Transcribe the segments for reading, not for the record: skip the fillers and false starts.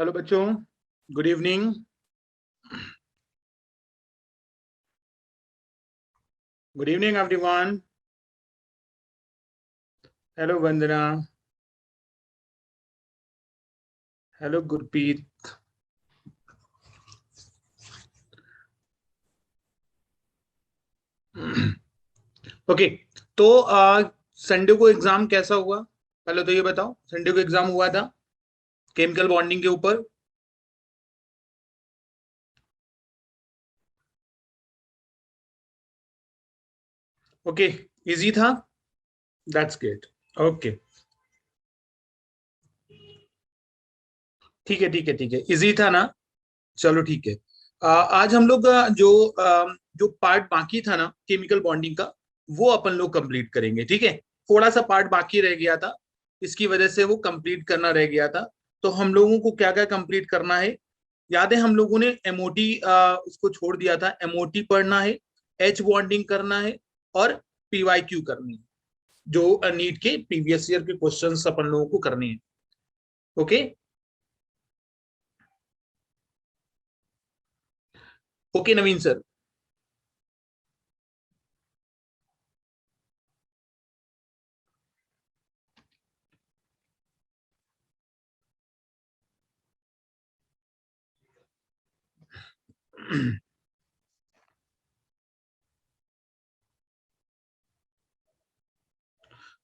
Hello बच्चों, good evening. Good evening everyone. Hello Vandana. Hello Gurpreet. Okay, तो Sunday को exam कैसा हुआ? पहले तो ये बताओ, संडे को एग्जाम हुआ था केमिकल बॉन्डिंग के ऊपर। ओके, इजी था। That's great. ओके, ठीक है ठीक है ठीक है, इजी था ना? चलो ठीक है। आज हम लोग जो पार्ट बाकी था ना केमिकल बॉन्डिंग का, वो अपन लोग कंप्लीट करेंगे। ठीक है, थोड़ा सा पार्ट बाकी रह गया था, इसकी वजह से वो कंप्लीट करना रह गया था। तो हम लोगों को क्या क्या कंप्लीट करना है? याद है हम लोगों ने एमओटी उसको छोड़ दिया था। एमओटी पढ़ना है, एच बॉन्डिंग करना है, और पीवाईक्यू करनी है, जो नीट के प्रीवियस ईयर के क्वेश्चंस अपन लोगों को करने हैं। ओके ओके नवीन सर।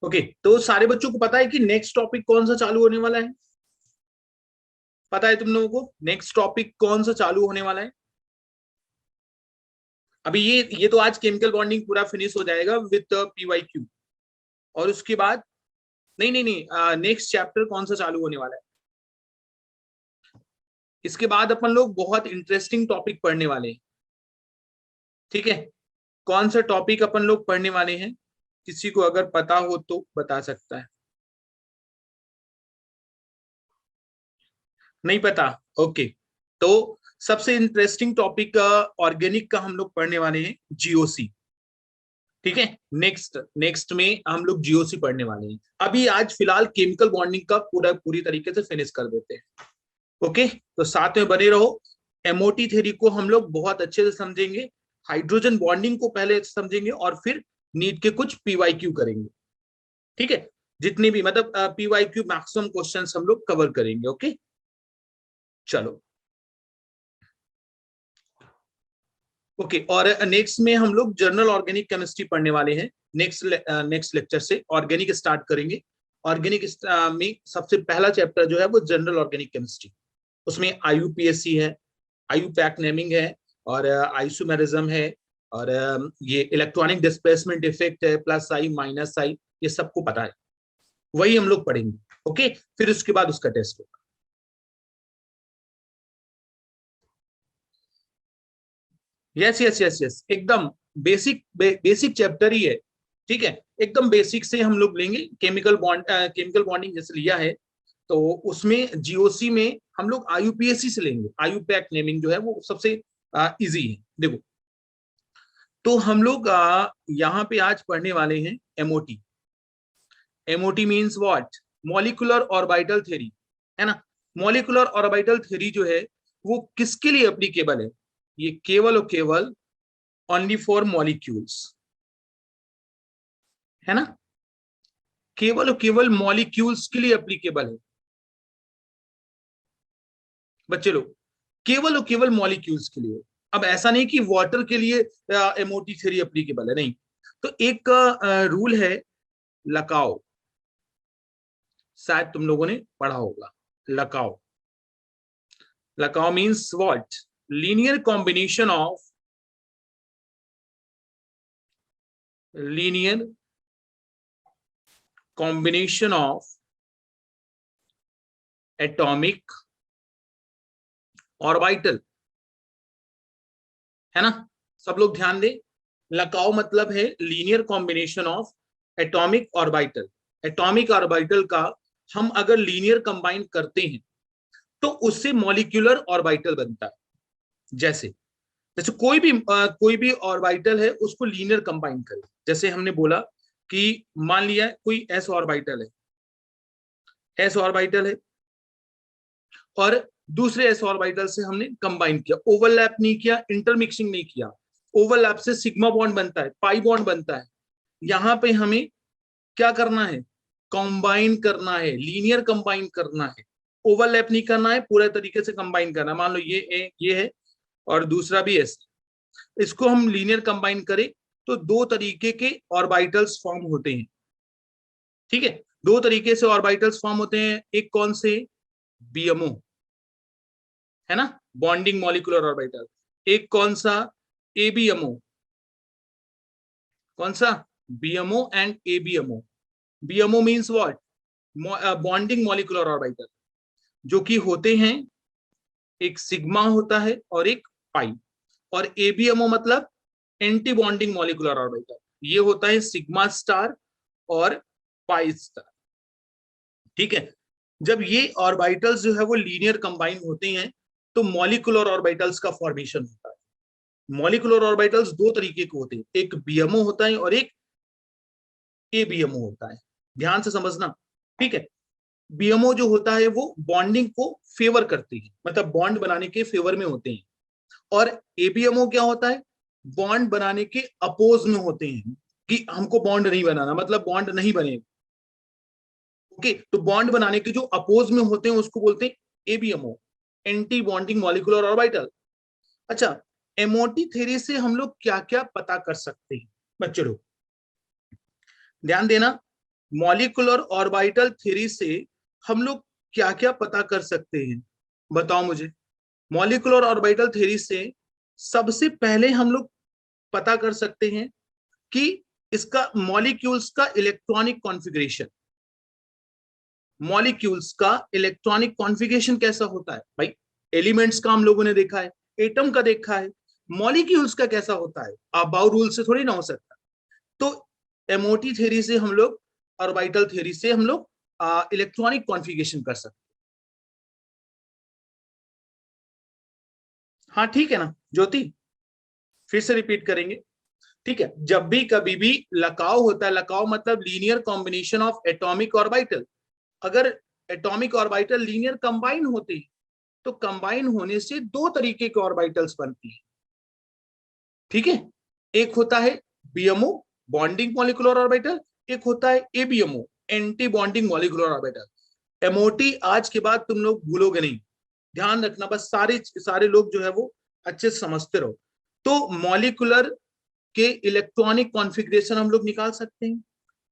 ओके, तो सारे बच्चों को पता है कि नेक्स्ट टॉपिक कौन सा चालू होने वाला है? पता है तुम लोगों को नेक्स्ट टॉपिक कौन सा चालू होने वाला है? अभी ये तो आज केमिकल बॉन्डिंग पूरा फिनिश हो जाएगा विद पीवाईक्यू, और उसके बाद नहीं नहीं नहीं, नेक्स्ट चैप्टर कौन सा चालू होने वाला है? इसके बाद अपन लोग बहुत इंटरेस्टिंग टॉपिक पढ़ने वाले हैं। ठीक है, कौन सा टॉपिक अपन लोग पढ़ने वाले हैं? किसी को अगर पता हो तो बता सकता है। नहीं पता? ओके, तो सबसे इंटरेस्टिंग टॉपिक ऑर्गेनिक का हम लोग पढ़ने वाले हैं, जीओसी। ठीक है, नेक्स्ट नेक्स्ट में हम लोग जीओसी पढ़ने वाले हैं। अभी आज फिलहाल केमिकल बॉन्डिंग का पूरी तरीके से फिनिश कर देते हैं। ओके, तो साथ में बने रहो। एमओटी थ्योरी को हम लोग बहुत अच्छे से समझेंगे, हाइड्रोजन बॉन्डिंग को पहले समझेंगे, और फिर नीट के कुछ पीवाईक्यू करेंगे। ठीक है, जितनी भी मतलब पीवाईक्यू मैक्सिमम क्वेश्चंस हम लोग कवर करेंगे। ओके, चलो। ओके, और नेक्स्ट में हम लोग जर्नल ऑर्गेनिक केमिस्ट्री पढ़ने वाले हैं। नेक्स्ट लेक्चर से ऑर्गेनिक स्टार्ट करेंगे। ऑर्गेनिक में सबसे पहला चैप्टर जो है वो जनरल ऑर्गेनिक केमिस्ट्री। उसमें आईयूपीएससी है, आईयूपैक नेमिंग है, और आइसोमेरिज्म है, और ये इलेक्ट्रॉनिक डिस्प्लेसमेंट इफेक्ट है, प्लस आई माइनस आई, ये सबको पता है। वही हम लोग पढ़ेंगे। ओके, फिर उसके बाद उसका टेस्ट होगा। यस यस यस यस, एकदम बेसिक चैप्टर ही है। ठीक है, एकदम बेसिक से हम लोग लेंगे। केमिकल बॉन्डिंग जैसे लिया है, तो उसमें जीओसी में हम लोग आईयूपीएससी से लेंगे। आईयूपैक नेमिंग जो है वो सबसे इजी है। देखो, तो हम लोग यहाँ पे आज पढ़ने वाले हैं MOT. MOT means what? Molecular orbital theory, है ना? मॉलिक्यूलर ऑर्बिटल थ्योरी जो है वो किसके लिए एप्लीकेबल है? ये केवल और केवल ओनली फॉर मॉलिक्यूल्स, है ना? केवल और केवल मॉलिक्यूल्स के लिए एप्लीकेबल है बच्चे लोग, केवल और केवल मॉलिक्यूल्स के लिए। अब ऐसा नहीं कि वाटर के लिए एमओटी थ्योरी एप्लीकेबल है, नहीं। तो एक रूल है, लकाओ, शायद तुम लोगों ने पढ़ा होगा। LCAO, LCAO means what? Linear combination of linear combination of atomic orbital, है ना? सब लोग ध्यान दें। लकाओ मतलब है linear combination of atomic orbital. Atomic orbital का हम अगर लीनियर कंबाइन करते हैं तो उससे मॉलिक्यूलर ऑर्बिटल बनता है। जैसे जैसे कोई भी ऑर्बिटल है, उसको लीनियर कंबाइन करें। जैसे हमने बोला कि मान लिया कोई एस ऑर्बिटल है, एस ऑर्बिटल है, और दूसरे एस ऑर्बिटल से हमने कंबाइन किया, ओवरलैप नहीं किया, इंटरमिक्सिंग नहीं किया। ओवरलैप से सिग्मा बॉन्ड बनता है, पाई बॉन्ड बनता है। यहां पे हमें क्या करना है, कंबाइन करना है, लीनियर कंबाइन करना है, ओवरलैप नहीं करना है, पूरे तरीके से कंबाइन करना है। मान लो ये है और दूसरा भी एस, इसको हम लीनियर कंबाइन करें तो दो तरीके के ऑर्बिटल्स फॉर्म होते हैं। ठीक है, दो तरीके से ऑर्बिटल्स फॉर्म होते हैं। एक कौन से, बीएमओ है ना, बॉन्डिंग मॉलिक्यूलर ऑर्बिटल। एक कौन सा, एबीएमओ। कौन सा, BMO and ABMO. BMO means what, bonding molecular orbital, जो कि होते हैं, एक सिग्मा होता है और एक पाई। और एबीएमओ मतलब एंटी बॉन्डिंग मॉलिक्यूलर ऑर्बिटल, ये होता है सिग्मा स्टार और पाई स्टार। ठीक है, जब ये ऑर्बिटल्स जो है वो लीनियर कंबाइन होते हैं तो मॉलिक्यूलर ऑर्बिटल्स का फॉर्मेशन होता है। मॉलिक्यूलर ऑर्बिटल्स दो तरीके के होते हैं, एक बीएमओ होता है और एक एबीएमओ होता है। ध्यान से समझना, ठीक है। बीएमओ जो होता है वो बॉन्डिंग को फेवर करती है, मतलब बॉन्ड बनाने के फेवर में होते हैं। और एबीएमओ क्या होता है, बॉन्ड बनाने के अपोज में होते हैं, कि हमको बॉन्ड नहीं बनाना, मतलब बॉन्ड नहीं बनेगा। ओके, तो बॉन्ड बनाने के जो अपोज में होते हैं उसको बोलते हैं ABMO, anti bonding molecular orbital. अच्छा, एमओटी थ्योरी से हम लोग क्या क्या पता कर सकते हैं बच्चे लोग, ध्यान देना। मॉलिक्यूलर ऑर्बिटल थ्योरी से हम लोग क्या क्या पता कर सकते हैं, बताओ मुझे। मॉलिक्यूलर ऑर्बिटल थ्योरी से सबसे पहले हम लोग पता कर सकते हैं कि इसका मॉलिक्यूल्स का इलेक्ट्रॉनिक कॉन्फ़िगरेशन, मॉलिक्यूल्स का इलेक्ट्रॉनिक कॉन्फ़िगरेशन कैसा होता है। भाई एलिमेंट्स का हम लोगों ने देखा है, एटम का देखा है, मॉलिक्यूल्स का कैसा होता है अबाउ रूल से थोड़ी ना हो सकता। तो एमओटी थ्योरी से हम लोग, ऑर्बिटल थ्योरी से हम लोग इलेक्ट्रॉनिक कॉन्फ़िगरेशन कर सकते। हाँ ठीक है ना ज्योति, फिर से रिपीट करेंगे। ठीक है, जब भी कभी भी लकाव होता है, लकाव मतलब linear combination of atomic orbital. अगर एटॉमिक ऑर्बिटल लीनियर कंबाइन होते हैं तो कंबाइन होने से दो तरीके के ऑर्बिटल्स बनती है। ठीक है, एक होता है बीएमओ, बॉन्डिंग मॉलिक्यूलर ऑर्बिटल, एक होता है ABMO, anti bonding molecular orbital. MOT आज के बाद तुम लोग भूलोगे नहीं, ध्यान रखना, बस सारे सारे लोग जो है वो अच्छे से समझते रहो। तो मॉलिक्यूलर के इलेक्ट्रॉनिक कॉन्फ़िगरेशन हम लोग निकाल सकते हैं।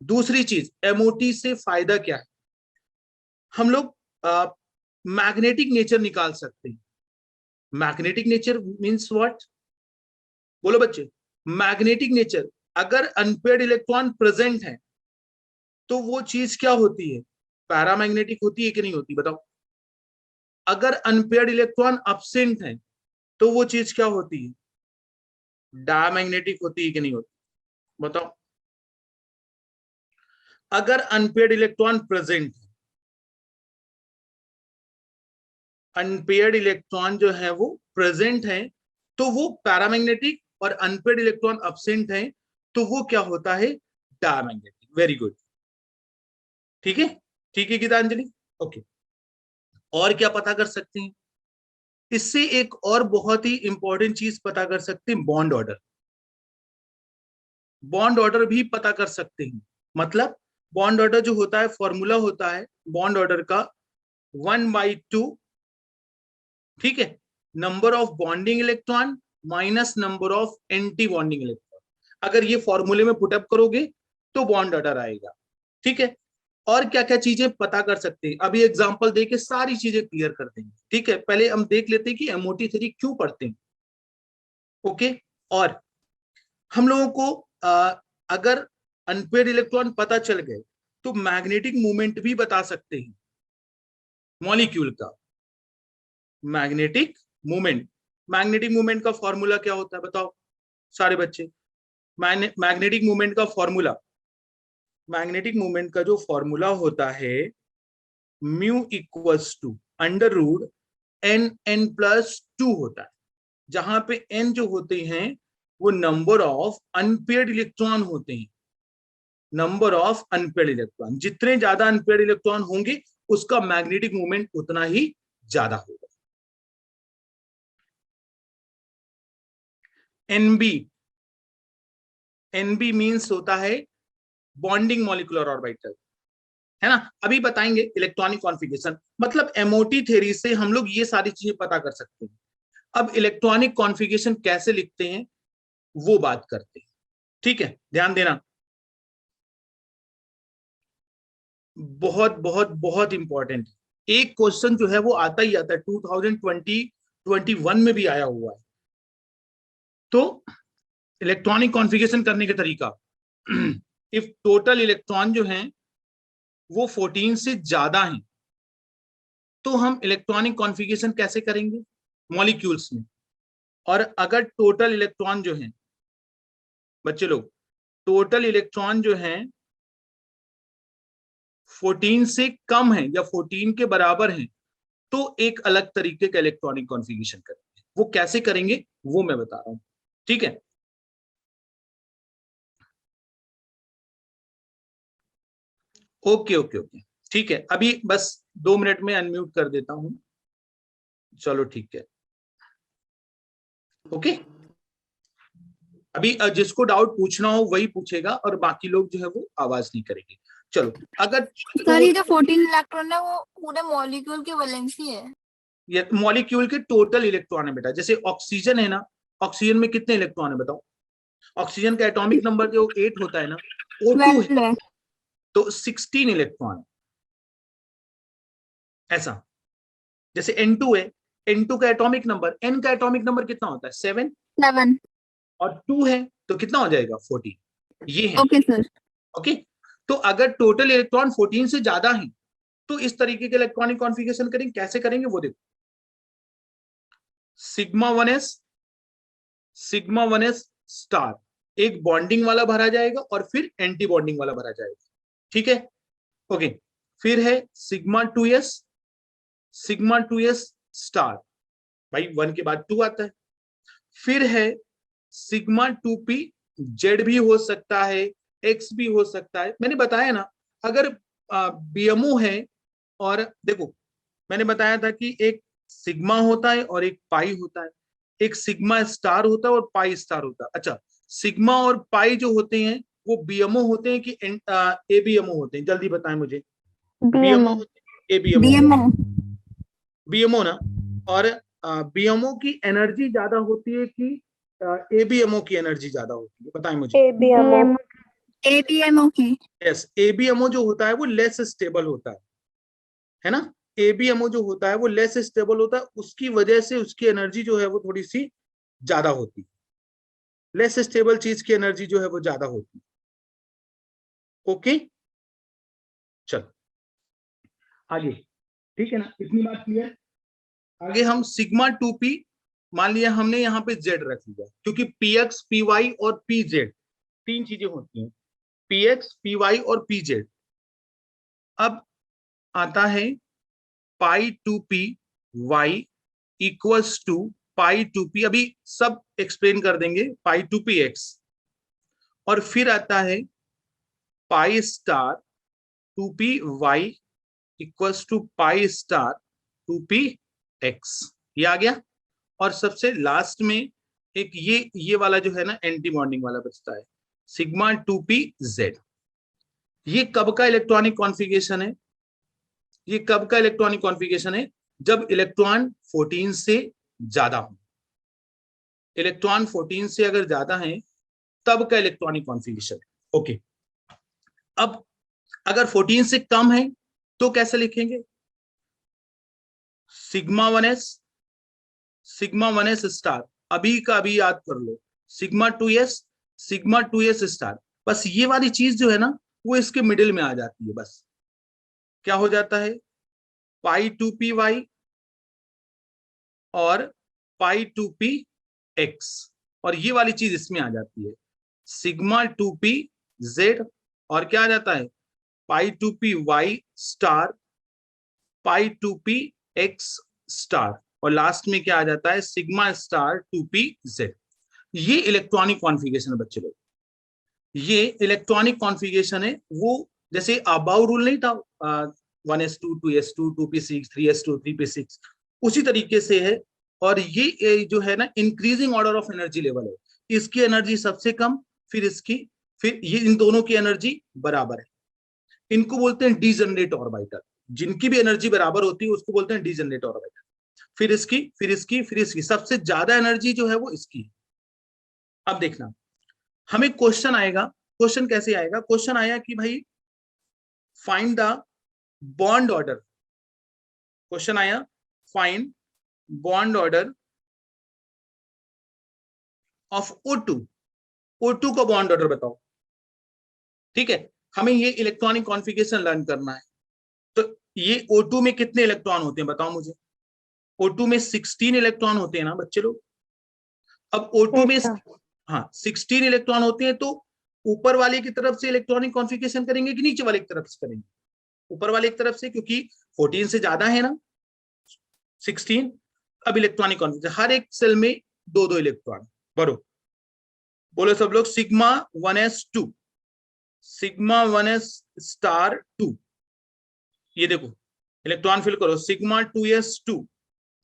दूसरी चीज, एमओटी से फायदा क्या है, हम लोग मैग्नेटिक नेचर निकाल सकते हैं। मैग्नेटिक नेचर मींस व्हाट, बोलो बच्चे। मैग्नेटिक नेचर, अगर अनपेयर्ड इलेक्ट्रॉन प्रेजेंट है तो वो चीज क्या होती है, पैरामैग्नेटिक होती है कि नहीं होती, बताओ। अगर अनपेयर्ड इलेक्ट्रॉन अब्सेंट है तो वो चीज क्या होती है, डायमैग्नेटिक होती है कि नहीं होती, बताओ। अगर अनपेयर्ड इलेक्ट्रॉन प्रेजेंट है, अनपेयर्ड इलेक्ट्रॉन जो है वो प्रेजेंट है तो वो पैरामैग्नेटिक, और अनपेयर्ड इलेक्ट्रॉन अब्सेंट है तो वो क्या होता है, डायमैग्नेटिक। वेरी गुड, ठीक है, ठीक है गीतांजलि, ओके। और क्या पता कर सकते हैं, इससे एक और बहुत ही इंपॉर्टेंट चीज पता कर सकते हैं, बॉन्ड ऑर्डर। बॉन्ड ऑर्डर भी पता कर सकते हैं, मतलब बॉन्ड ऑर्डर जो होता है, फॉर्मूला होता है बॉन्ड ऑर्डर का 1/2, ठीक है, number of bonding electron minus number of anti bonding electron. अगर ये फॉर्मूले में पुटअप करोगे तो बॉन्ड ऑर्डर आएगा। ठीक है, और क्या क्या चीजें पता कर सकते हैं, अभी एग्जांपल देके सारी चीजें क्लियर कर देंगे। ठीक है, पहले हम देख लेते हैं कि एमओटी थ्योरी क्यों पढ़ते हैं। ओके, और हम लोगों को अगर अनपेयर्ड इलेक्ट्रॉन पता चल गए तो मैग्नेटिक मूवमेंट भी बता सकते हैं मॉलिक्यूल का। मैग्नेटिक मूवमेंट, मैग्नेटिक मूवमेंट का फॉर्मूला क्या होता है बताओ सारे बच्चे। मैग्नेटिक मूवमेंट का फॉर्मूला, मैग्नेटिक मूवमेंट का जो फॉर्मूला होता है, mu equals to under root n+2 होता है, जहां पे n जो होते हैं वो नंबर ऑफ अनपेयर्ड इलेक्ट्रॉन होते हैं। नंबर ऑफ अनपेयर्ड इलेक्ट्रॉन, जितने ज्यादा अनपेयर्ड इलेक्ट्रॉन होंगे उसका मैग्नेटिक मूवमेंट उतना ही ज्यादा होगा। एनबी, एनबी मीन्स होता है बॉन्डिंग मॉलिक्यूलर ऑर्बिटल, है ना। अभी बताएंगे इलेक्ट्रॉनिक कॉन्फ़िगरेशन, मतलब एमओटी थ्योरी से हम लोग ये सारी चीजें पता कर सकते हैं। अब इलेक्ट्रॉनिक कॉन्फ़िगरेशन कैसे लिखते हैं वो बात करते हैं, ठीक है, ध्यान देना, बहुत बहुत बहुत इंपॉर्टेंट। एक क्वेश्चन जो है वो आता ही आता है, 2020-21 में भी आया हुआ है। तो इलेक्ट्रॉनिक कॉन्फ़िगरेशन करने का तरीका, इफ टोटल इलेक्ट्रॉन जो हैं वो 14 से ज्यादा हैं, तो हम इलेक्ट्रॉनिक कॉन्फ़िगरेशन कैसे करेंगे मॉलिक्यूल्स में। और अगर टोटल इलेक्ट्रॉन जो हैं बच्चे लोग, टोटल इलेक्ट्रॉन जो हैं 14 से कम है या 14 के बराबर है, तो एक अलग तरीके का इलेक्ट्रॉनिक कॉन्फ़िगरेशन करेंगे। वो कैसे करेंगे वो मैं बता रहा हूं, ठीक है। ओके ओके ओके, ठीक है, अभी बस 2 मिनट में अनम्यूट कर देता हूं। चलो ठीक है, ओके। अभी जिसको डाउट पूछना हो वही पूछेगा और बाकी लोग जो है वो आवाज नहीं करेंगे। चलो, अगर सर ये जो 14 इलेक्ट्रॉन है वो पूरे मॉलिक्यूल की वैलेंसी है? ये मॉलिक्यूल के टोटल इलेक्ट्रॉन है बेटा। जैसे ऑक्सीजन है ना, ऑक्सीजन में कितने इलेक्ट्रॉन है बताओ। ऑक्सीजन का एटॉमिक नंबर जो 8 होता है ना, O2 है, 12 है। तो 16 इलेक्ट्रॉन ऐसा। जैसे N2 है, N2 का एटॉमिक नंबर, N का एटॉमिक नंबर कितना होता है 7, 7। और 2 है तो कितना हो जाएगा 14, ये है, ओके सर। ओके। तो अगर टोटल इलेक्ट्रॉन 14 से ज्यादा है तो इस तरीके के इलेक्ट्रॉनिक कॉन्फ़िगरेशन करेंगे। कैसे करेंगे वो देखो, सिग्मा 1s स्टार, एक बॉन्डिंग वाला भरा जाएगा और फिर एंटी बॉन्डिंग वाला भरा जाएगा, ठीक है, ओके। फिर है सिग्मा 2s स्टार, भाई 1 के बाद 2 आता है। फिर है सिग्मा 2p, जेड भी हो सकता है, एक्स भी हो सकता है। मैंने बताया ना, अगर बीएमओ है, और देखो मैंने बताया था कि एक सिग्मा होता है और एक पाई होता है, एक सिग्मा स्टार होता है और पाई स्टार होता है। अच्छा, सिग्मा और पाई जो होते हैं वो बीएमओ होते हैं कि एबीएमओ होते हैं, जल्दी बताएं मुझे। BMO BMO. होते हैं, एबीएमओ होते बीएमओ। हैं, बीएमओ ना। और बीएमओ की एनर्जी ज्यादा होती है कि एबीएमओ की एनर्जी ज्यादा होती है, बताएं मुझे। एबीएमओ। एबीएमओ की। यस, एबीएमओ जो होता है वो लेस स्टेबल होता है ना। एबीएमओ जो होता है वो लेस स्टेबल होता है, उसकी वजह से उसकी एनर्जी जो है वो थोड़ी सी ज्यादा होती है। लेस स्टेबल चीज की एनर्जी जो है वो ज्यादा होती है, ओके। चलो आगे, ठीक है ना, इतनी बात क्लियर। आगे हम सिग्मा 2p, मान लिया हमने यहाँ पे जेड रख लिया, क्योंकि पीएक्स पीवाई और पीजेड तीन चीजें होती हैं, पीएक्स पीवाई और पीजेड। अब आता है पाई 2p equals to pi 2p, अभी सब एक्सप्लेन कर देंगे, पाई 2p x। और फिर आता है pi star 2p y equals to pi star 2p x, ये आ गया। और सबसे लास्ट में एक ये वाला जो है ना एंटी बॉन्डिंग वाला बचता है, सिग्मा 2p z। ये कब का इलेक्ट्रॉनिक कॉन्फ़िगरेशन है, ये कब का इलेक्ट्रॉनिक कॉन्फ़िगरेशन है, जब इलेक्ट्रॉन 14 से ज्यादा हो। इलेक्ट्रॉन 14 से अगर ज्यादा है तब का इलेक्ट्रॉनिक कॉन्फ़िगरेशन है, ओके। अब अगर 14 से कम है तो कैसे लिखेंगे, सिग्मा 1s स्टार, अभी का अभी याद कर लो, सिग्मा 2s स्टार। बस ये वाली चीज जो है ना वो इसके मिडिल में आ जाती है, बस क्या हो जाता है पाई 2py और पाई 2p x, और ये वाली चीज इसमें आ जाती है सिग्मा 2p z, और क्या आ जाता है पाई 2py स्टार पाई 2p x स्टार, और लास्ट में क्या आ जाता है सिग्मा 2p z। ये इलेक्ट्रॉनिक कॉन्फ़िगरेशन है बच्चे लोग, ये इलेक्ट्रॉनिक कॉन्फ़िगरेशन है। वो जैसे अबाउ रूल नहीं था, 1s2 2s2 2p6 3s2 3p6, उसी तरीके से है। और ये जो है ना increasing order of energy level है, इसकी एनर्जी सबसे कम, फिर इसकी, फिर ये इन दोनों की एनर्जी बराबर है। इनको बोलते हैं डीजनरेट ऑर्बिटल। जिनकी भी एनर्जी बराबर होती है उसको बोलते हैं डीजनरेट ऑर्बिटल। फिर इसकी, फिर इसकी, फिर इसकी, सबसे ज्यादा एनर्जी जो है वो इसकी है। अब देखना, हमें क्वेश्चन आएगा। क्वेश्चन कैसे आएगा? क्वेश्चन आया कि भाई find the bond order. Question आया find bond order of O2। O2 का बॉन्ड ऑर्डर बताओ। ठीक है, हमें ये इलेक्ट्रॉनिक कॉन्फ़िगरेशन लर्न करना है। तो ये O2 में कितने इलेक्ट्रॉन होते हैं बताओ मुझे। O2 में 16 इलेक्ट्रॉन होते हैं ना बच्चे लोग। अब O2 में हाँ 16 इलेक्ट्रॉन होते हैं, तो ऊपर वाले की तरफ से इलेक्ट्रॉनिक कॉन्फ़िगरेशन करेंगे कि नीचे वाले की तरफ से करेंगे? ऊपर वाले की तरफ से, क्योंकि 14 से ज्यादा है ना 16। अब इलेक्ट्रॉनिक कॉन्फ़िगरेशन, हर एक सेल में दो दो इलेक्ट्रॉन भरो। बोलो सब लोग, sigma 1s2, sigma 1s star 2। ये देखो इलेक्ट्रॉन फिल करो, sigma 2s2,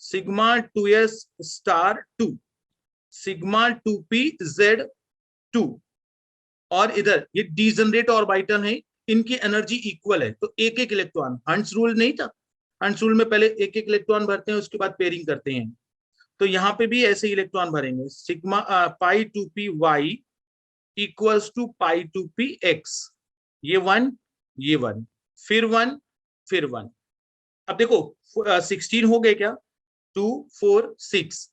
sigma 2s star 2, sigma 2pz2। और इधर ये डीजनरेट ऑर्बिटल है, इनकी एनर्जी इक्वल है, तो एक एक इलेक्ट्रॉन। हंट्स रूल नहीं था? हंट्स रूल में पहले एक एक इलेक्ट्रॉन भरते हैं, उसके बाद पेयरिंग करते हैं। तो यहाँ पे भी ऐसे इलेक्ट्रॉन भरेंगे। Sigma pi 2p y equals to pi 2p x। ये वन, ये वन, फिर वन, फिर वन। अब देखो 16 हो गए क्या? 2 4 6,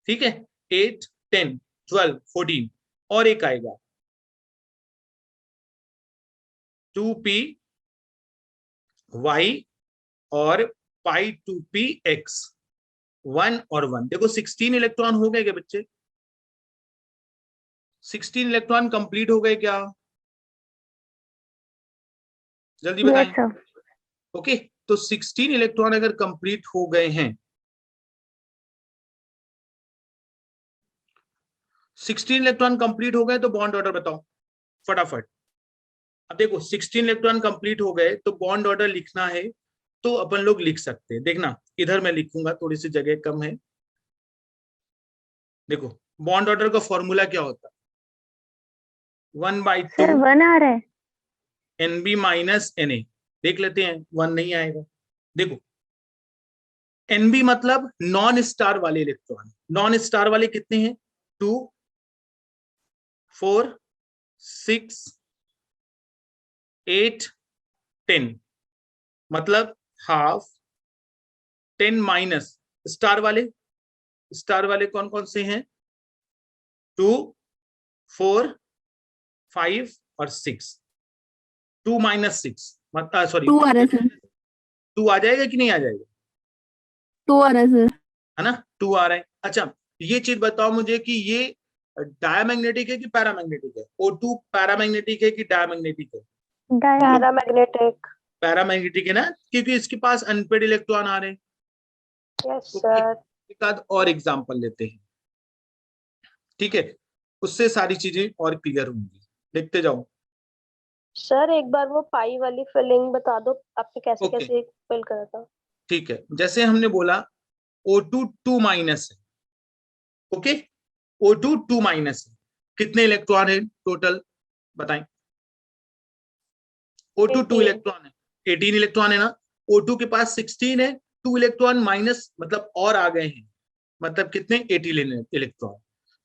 ठीक है, 8 10 12 14, और एक आएगा 2p y और पाई 2p x। वन और वन, देखो 16 इलेक्ट्रॉन हो गए क्या बच्चे? 16 इलेक्ट्रॉन कंप्लीट हो गए क्या? जल्दी बताएं। ओके, तो 16 इलेक्ट्रॉन अगर कंप्लीट हो गए हैं, 16 इलेक्ट्रॉन कंप्लीट हो गए, तो बॉन्ड ऑर्डर बताओ फटाफट। अब देखो 16 इलेक्ट्रॉन कंप्लीट हो गए, तो बॉन्ड ऑर्डर लिखना है, तो अपन लोग लिख सकते हैं। देखना इधर मैं लिखूंगा, थोड़ी सी जगह कम है। देखो बॉन्ड ऑर्डर का फॉर्मूला क्या होता है? 1/2 वन आ रहा है। NB minus Na। देख लेते हैं, वन नहीं आएगा। देखो NB मतलब नॉन स्टार वाले इलेक्ट्रॉन। नॉन स्टार वाले कितने हैं? 2 4 6 8 10, मतलब हाफ। 10 माइनस स्टार वाले। स्टार वाले कौन कौन से हैं? 2 4 5 और 6। 2 माइनस 6 मतलब सॉरी 2 आ रहा है सर, 2 आ जाएगा कि नहीं आ जाएगा? 2 आ रहा है सर। है ना, 2 आ रहा है। अच्छा ये चीज बताओ मुझे कि ये डायमैग्नेटिक है कि पैरामैग्नेटिक है? O2 पैरामैग्नेटिक है कि डायमैग्नेटिक है? पैरामैग्नेटिक। पैरामैग्नेटिक है ना, क्योंकि इसके पास अनपेड इलेक्ट्रॉन आ रहे हैं। यस तो सर। एक आध और एग्जांपल लेते हैं, ठीक है, उससे सारी चीजें और क्लियर होंगी। देखते जाओ। सर एक बार वो पाई वाली फिलिंग बता दो, आपने कैसे ओके कैसे फिल करा था। ठीक है, जैसे हमने बोला O2 2 माइनस है। ओके, O2 2 माइनस है, कितने इलेक्ट्रॉन है टोटल बताएं? O2 2 18। इलेक्ट्रॉन है, 18 इलेक्ट्रॉन है ना। O2 के पास 16 है, 2 इलेक्ट्रॉन माइनस मतलब और आ गए हैं, मतलब कितने? 18 इलेक्ट्रॉन।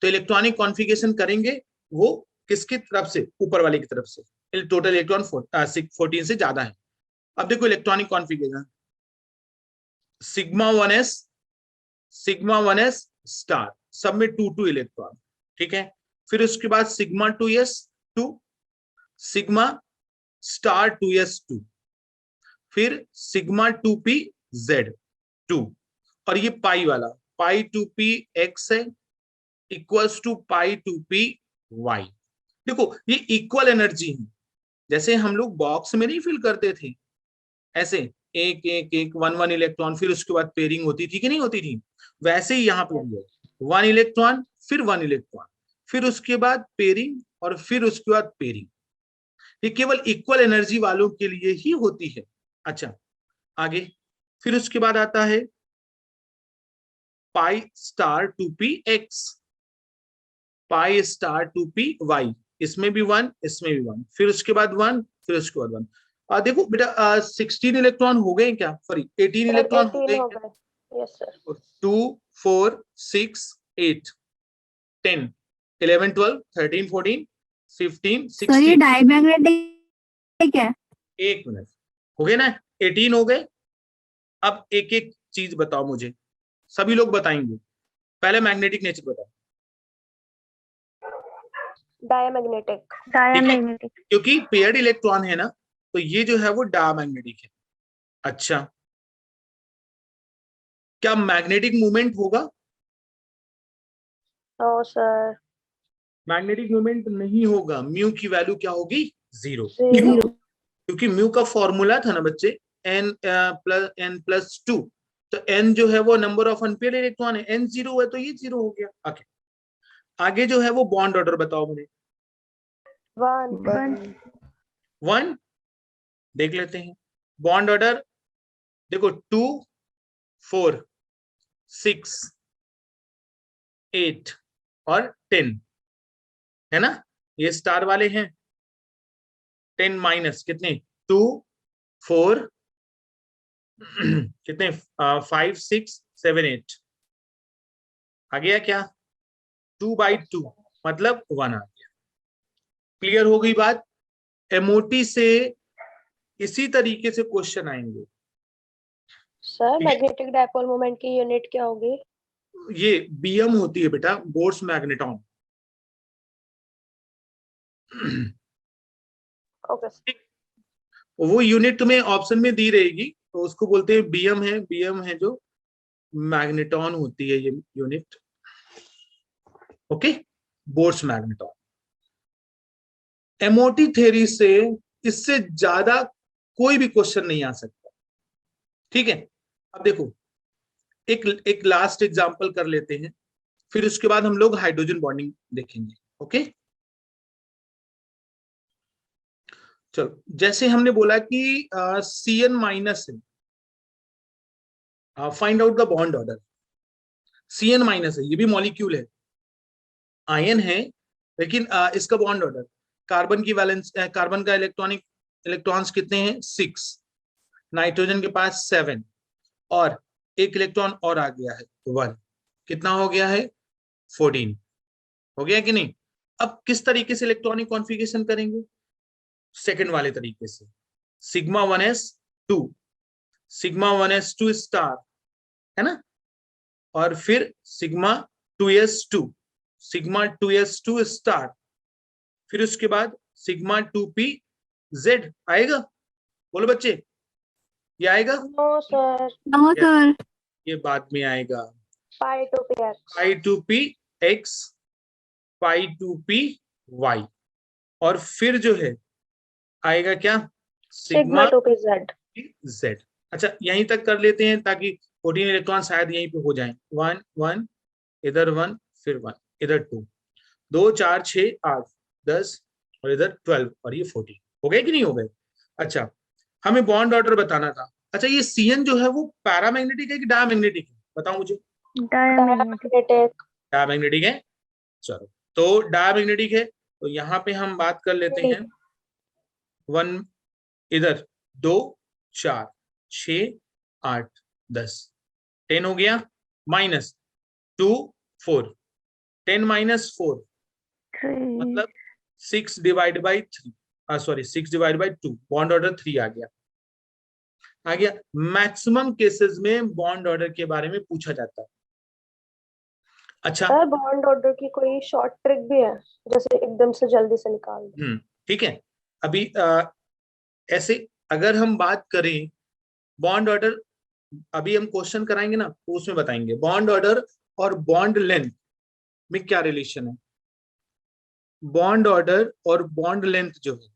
तो इलेक्ट्रॉनिक कॉन्फ़िगरेशन करेंगे वो किसकी तरफ से? ऊपर वाले की तरफ से। टोटल इलेक्ट्रॉन 14 से ज्यादा है। अब देखो electronic configuration, sigma 1s, sigma 1s star, सब में 2 2 इलेक्ट्रॉन, ठीक है। फिर उसके बाद sigma 2s 2, sigma star 2s 2, फिर सिग्मा 2pz 2, और ये पाई वाला पाई 2px है इक्वल्स टू पाई 2py। देखो ये इक्वल एनर्जी है, जैसे हम लोग बॉक्स में नहीं फिल करते थे ऐसे, एक एक एक वन वन इलेक्ट्रॉन, फिर उसके बाद पेयरिंग होती थी कि नहीं होती थी? वैसे ही यहाँ पे भी है, वन इलेक्ट्रॉन फिर वन इलेक्ट्रॉन, फिर उसके बाद पेयरिंग, और फिर उसके बाद पेयरिंग। ये केवल इक्वल एनर्जी वालों के लिए ही होती है। अच्छा आगे, फिर उसके बाद आता है पाई स्टार 2px। पाई स्टार 2p y, इसमें भी 1, इसमें भी 1, फिर उसके बाद 1, फिर उसके बाद 1। देखो बेटा 16 इलेक्ट्रॉन हो गए क्या, सॉरी 18 सर इलेक्ट्रॉन हो 18 गए हो क्या? गए। Yes sir. 2 4 6 8 10 11 12 13 14 15 सर ये 16। डायमैग्नेटिक है। एक मिनट, हो गए ना, 18 हो गए। अब एक एक चीज बताओ मुझे, सभी लोग बताएंगे। पहले मैग्नेटिक नेचर बताओ। डायमैग्नेटिक। ठीक है, क्योंकि पेयर्ड इलेक्ट्रॉन है ना, तो ये जो है वो डायमैग्नेटिक है। अच्छा, क्या मैग्नेटिक मूवमेंट होगा? No sir. मैग्नेटिक मूवमेंट नहीं होगा। म्यू की वैल्यू क्या होगी? 0। 0। क्योंकि म्यू का फॉर्मूला था ना बच्चे, n+2, तो n जो है वो नंबर ऑफ अनपेयर्ड इलेक्ट्रॉन है, n 0 है तो ये 0 हो गया। ओके, आगे जो है वो बॉन्ड ऑर्डर बताओ मुझे। 1 देख लेते हैं। बॉन्ड ऑर्डर देखो, 2 4 6 8 और 10 है ना, ये स्टार वाले हैं। 10 माइनस कितने, 2 4 कितने, 5 6 7 8, आ गया क्या, 2/2 मतलब 1 आ गया। क्लियर हो गई बात? एमओटी से इसी तरीके से क्वेश्चन आएंगे। सर मैग्नेटिक डायपोल मोमेंट की यूनिट क्या होगी? ये बीएम होती है बेटा, बोर्स मैग्नेटॉन। Okay sir. वो यूनिट तुम्हें ऑप्शन में दी रहेगी, तो उसको बोलते हैं बीएम है। बीएम है जो मैग्नेटॉन होती है ये unit. Okay, bourse magneton. MOT theory से इससे ज्यादा कोई भी क्वेश्चन नहीं आ सकता। ठीक है, अब देखो एक एक लास्ट एग्जांपल कर लेते हैं, फिर उसके बाद हम लोग हाइड्रोजन बॉन्डिंग देखेंगे। ओके, चलो, जैसे हमने बोला कि Cn माइनस है, find out the bond order. Cn minus है, ये भी मॉलिक्यूल है, आयन है, लेकिन इसका बॉन्ड ऑर्डर, कार्बन की वैलेंस, कार्बन का इलेक्ट्रॉन्स कितने हैं, 6, नाइट्रोजन के पास 7, और एक इलेक्ट्रॉन और आ गया है 1, कितना हो गया है, 14 हो गया कि नहीं? अब किस तरीके से इलेक्ट्रॉनिक कॉन्फ़िगरेशन करेंगे? सेकंड वाले तरीके से, sigma 1s2, sigma 1s2 star, है ना, और फिर sigma 2s2, sigma 2s2 star, फिर उसके बाद सिग्मा 2p z आएगा। बोलो बच्चे, ये आएगा? No sir. No sir. ये बाद में आएगा। पाई 2p x। पाई 2p x, पाई 2p y, और फिर जो है आएगा क्या, sigma sigma 2p z। z। अच्छा, यहीं तक कर लेते हैं ताकि 14 इलेक्ट्रॉन शायद यहीं पे हो जाएं। 1 1 इधर 1, फिर 1 इधर 2, 2 4 6 8 10, और इधर 12, और ये 14 हो गए कि नहीं हो गए? अच्छा, हमें बॉन्ड ऑर्डर बताना था। अच्छा, ये Cn जो है वो पैरामैग्नेटिक है कि डायमैग्नेटिक है, बताओ मुझे। डायमैग्नेटिक। डायमैग्नेटिक है, चलो, तो डायमैग्नेटिक है, तो यहाँ पे हम बात कर लेते हैं। 1 इधर, 2 4 6 8 10, 10 हो गया, माइनस 2 4, 10 माइनस 4 मतलब 6 divide by 3, sorry 6 divide by 2, bond order 3 आ गया। मैक्सिमम केसेस में बॉन्ड ऑर्डर के बारे में पूछा जाता है। अच्छा, सर बॉन्ड ऑर्डर की कोई शॉर्ट ट्रिक भी है, जैसे एकदम से जल्दी से निकाल दो? ठीक है, अभी ऐसे अगर हम बात करें बॉन्ड ऑर्डर, अभी हम क्वेश्चन कराएंगे ना, तो उसमें बताएंगे बॉन्ड ऑर्डर और बॉन्ड लेंथ में क्या रिलेशन है। बॉन्ड ऑर्डर और बॉन्ड लेंथ जो है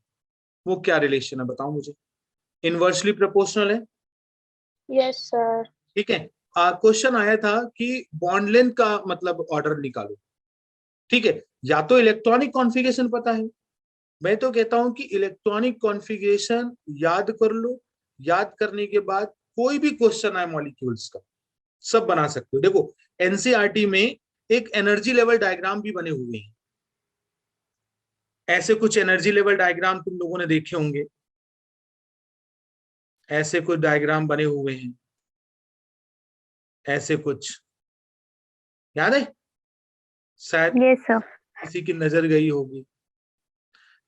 वो क्या रिलेशन है, बताओ मुझे। इनवर्सली प्रोपोर्शनल है। Yes sir. ठीक है, क्वेश्चन आया था कि बॉन्ड लेंथ का मतलब ऑर्डर निकालो। ठीक है, या तो इलेक्ट्रॉनिक कॉन्फ़िगरेशन पता है, मैं तो कहता हूं कि इलेक्ट्रॉनिक कॉन्फ़िगरेशन याद कर लो, याद करने के बाद कोई भी क्वेश्चन आए मॉलिक्यूल्स का सब बना सकते हो। देखो एनसीईआरटी में एक एनर्जी लेवल डायग्राम भी बने हुए हैं, ऐसे कुछ एनर्जी लेवल डायग्राम तुम लोगों ने देखे होंगे, ऐसे कुछ डायग्राम बने हुए हैं, ऐसे कुछ याद है शायद यस सर। किसी की नजर गई होगी।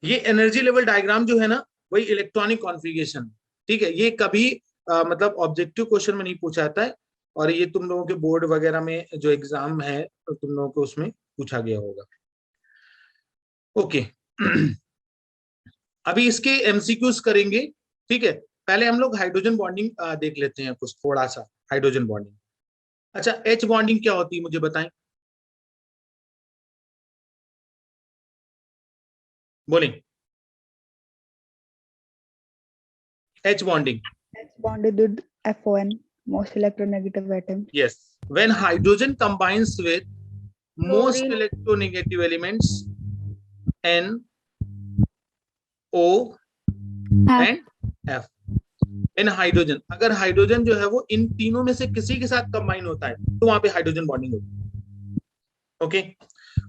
ये एनर्जी लेवल डायग्राम जो है ना, वही इलेक्ट्रॉनिक कॉन्फ़िगरेशन, ठीक है। ये कभी मतलब ऑब्जेक्टिव क्वेश्चन में नहीं पूछा जाता है, और ये तुम लोगों के बोर्ड वगैरह में जो एग्जाम है तो तुम लोगों को उसमें पूछा गया होगा। ओके अभी इसके एमसीक्यूज करेंगे, ठीक है। पहले हम लोग हाइड्रोजन बॉन्डिंग देख लेते हैं कुछ थोड़ा सा। हाइड्रोजन बॉन्डिंग, अच्छा एच बॉन्डिंग क्या होती है मुझे बताएं, बोलें। H bonding, It's bonded with FON, most electronegative atom. yes, when hydrogen combines with most Chlorine. electronegative elements N O and F in hydrogen, अगर हाइड्रोजन जो है वो इन तीनों में से किसी के साथ कंबाइन होता है तो वहां पे हाइड्रोजन बॉन्डिंग होती है। ओके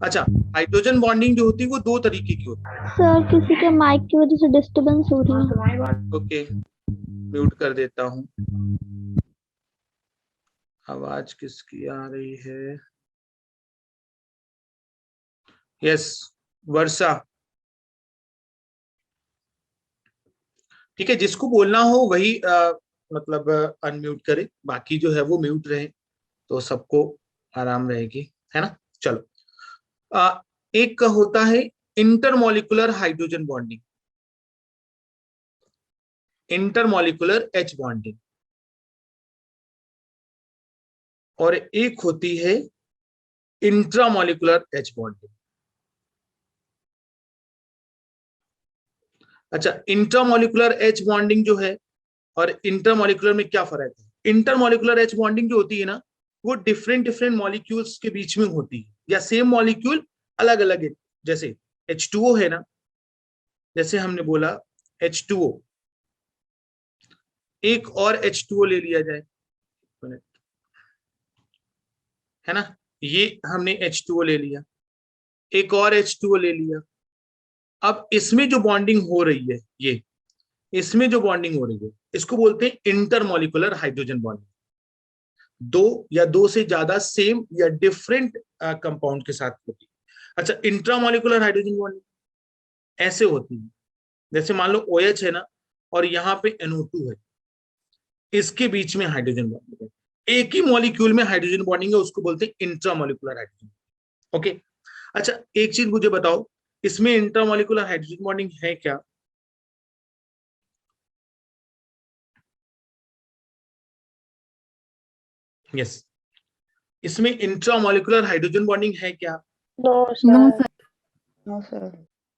अच्छा, हाइड्रोजन बॉन्डिंग जो होती है वो दो तरीके की होती है। सर किसी के माइक की वजह से डिस्टरबेंस हो रही है। ओके म्यूट कर देता हूं, आवाज किसकी आ रही है। यस वर्षा, ठीक है, जिसको बोलना हो वही मतलब अनम्यूट करे, बाकी जो है वो म्यूट रहे तो सबको आराम रहेगी, है ना। चलो एक का होता है intermolecular hydrogen bonding, intermolecular H bonding, और एक होती है इंट्रामॉलिक्यूलर एच बॉन्डिंग। अच्छा इंट्रामॉलिक्यूलर एच बॉन्डिंग जो है और इंटरमॉलिक्यूलर में क्या फर्क है। इंटरमॉलिक्यूलर एच बॉन्डिंग जो होती है ना, वो डिफरेंट डिफरेंट मॉलिक्यूल्स के बीच में होती है, या सेम मॉलिक्यूल अलग अलग है। जैसे H2O है ना, जैसे हमने बोला H2O, एक और H2O ले लिया जाए, है ना, ये हमने H2O ले लिया, एक और H2O ले लिया। अब इसमें जो बॉन्डिंग हो रही है, ये इसमें जो बॉन्डिंग हो रही है इसको बोलते हैं इंटरमॉलिक्यूलर हाइड्रोजन बॉन्डिंग। दो या दो से ज्यादा सेम या डिफरेंट कंपाउंड के साथ होती है। अच्छा इंट्रामॉलिक्यूलर हाइड्रोजन बॉन्डिंग ऐसे होती है, जैसे मान लो OH है ना और यहाँ पे NO2 है, इसके बीच में हाइड्रोजन बॉन्डिंग है, एक ही मॉलिक्यूल में हाइड्रोजन बॉन्डिंग है, उसको बोलते हैं इंट्रामॉलिक्यूलर हाइड्रोजन। ओके अच्छा एक चीज मुझे बताओ, इसमें इंट्रामॉलिक्यूलर हाइड्रोजन बॉन्डिंग है क्या। यस इसमें इंट्रामॉलिक्यूलर हाइड्रोजन बॉन्डिंग है क्या। No no sir. Sir. No, sir.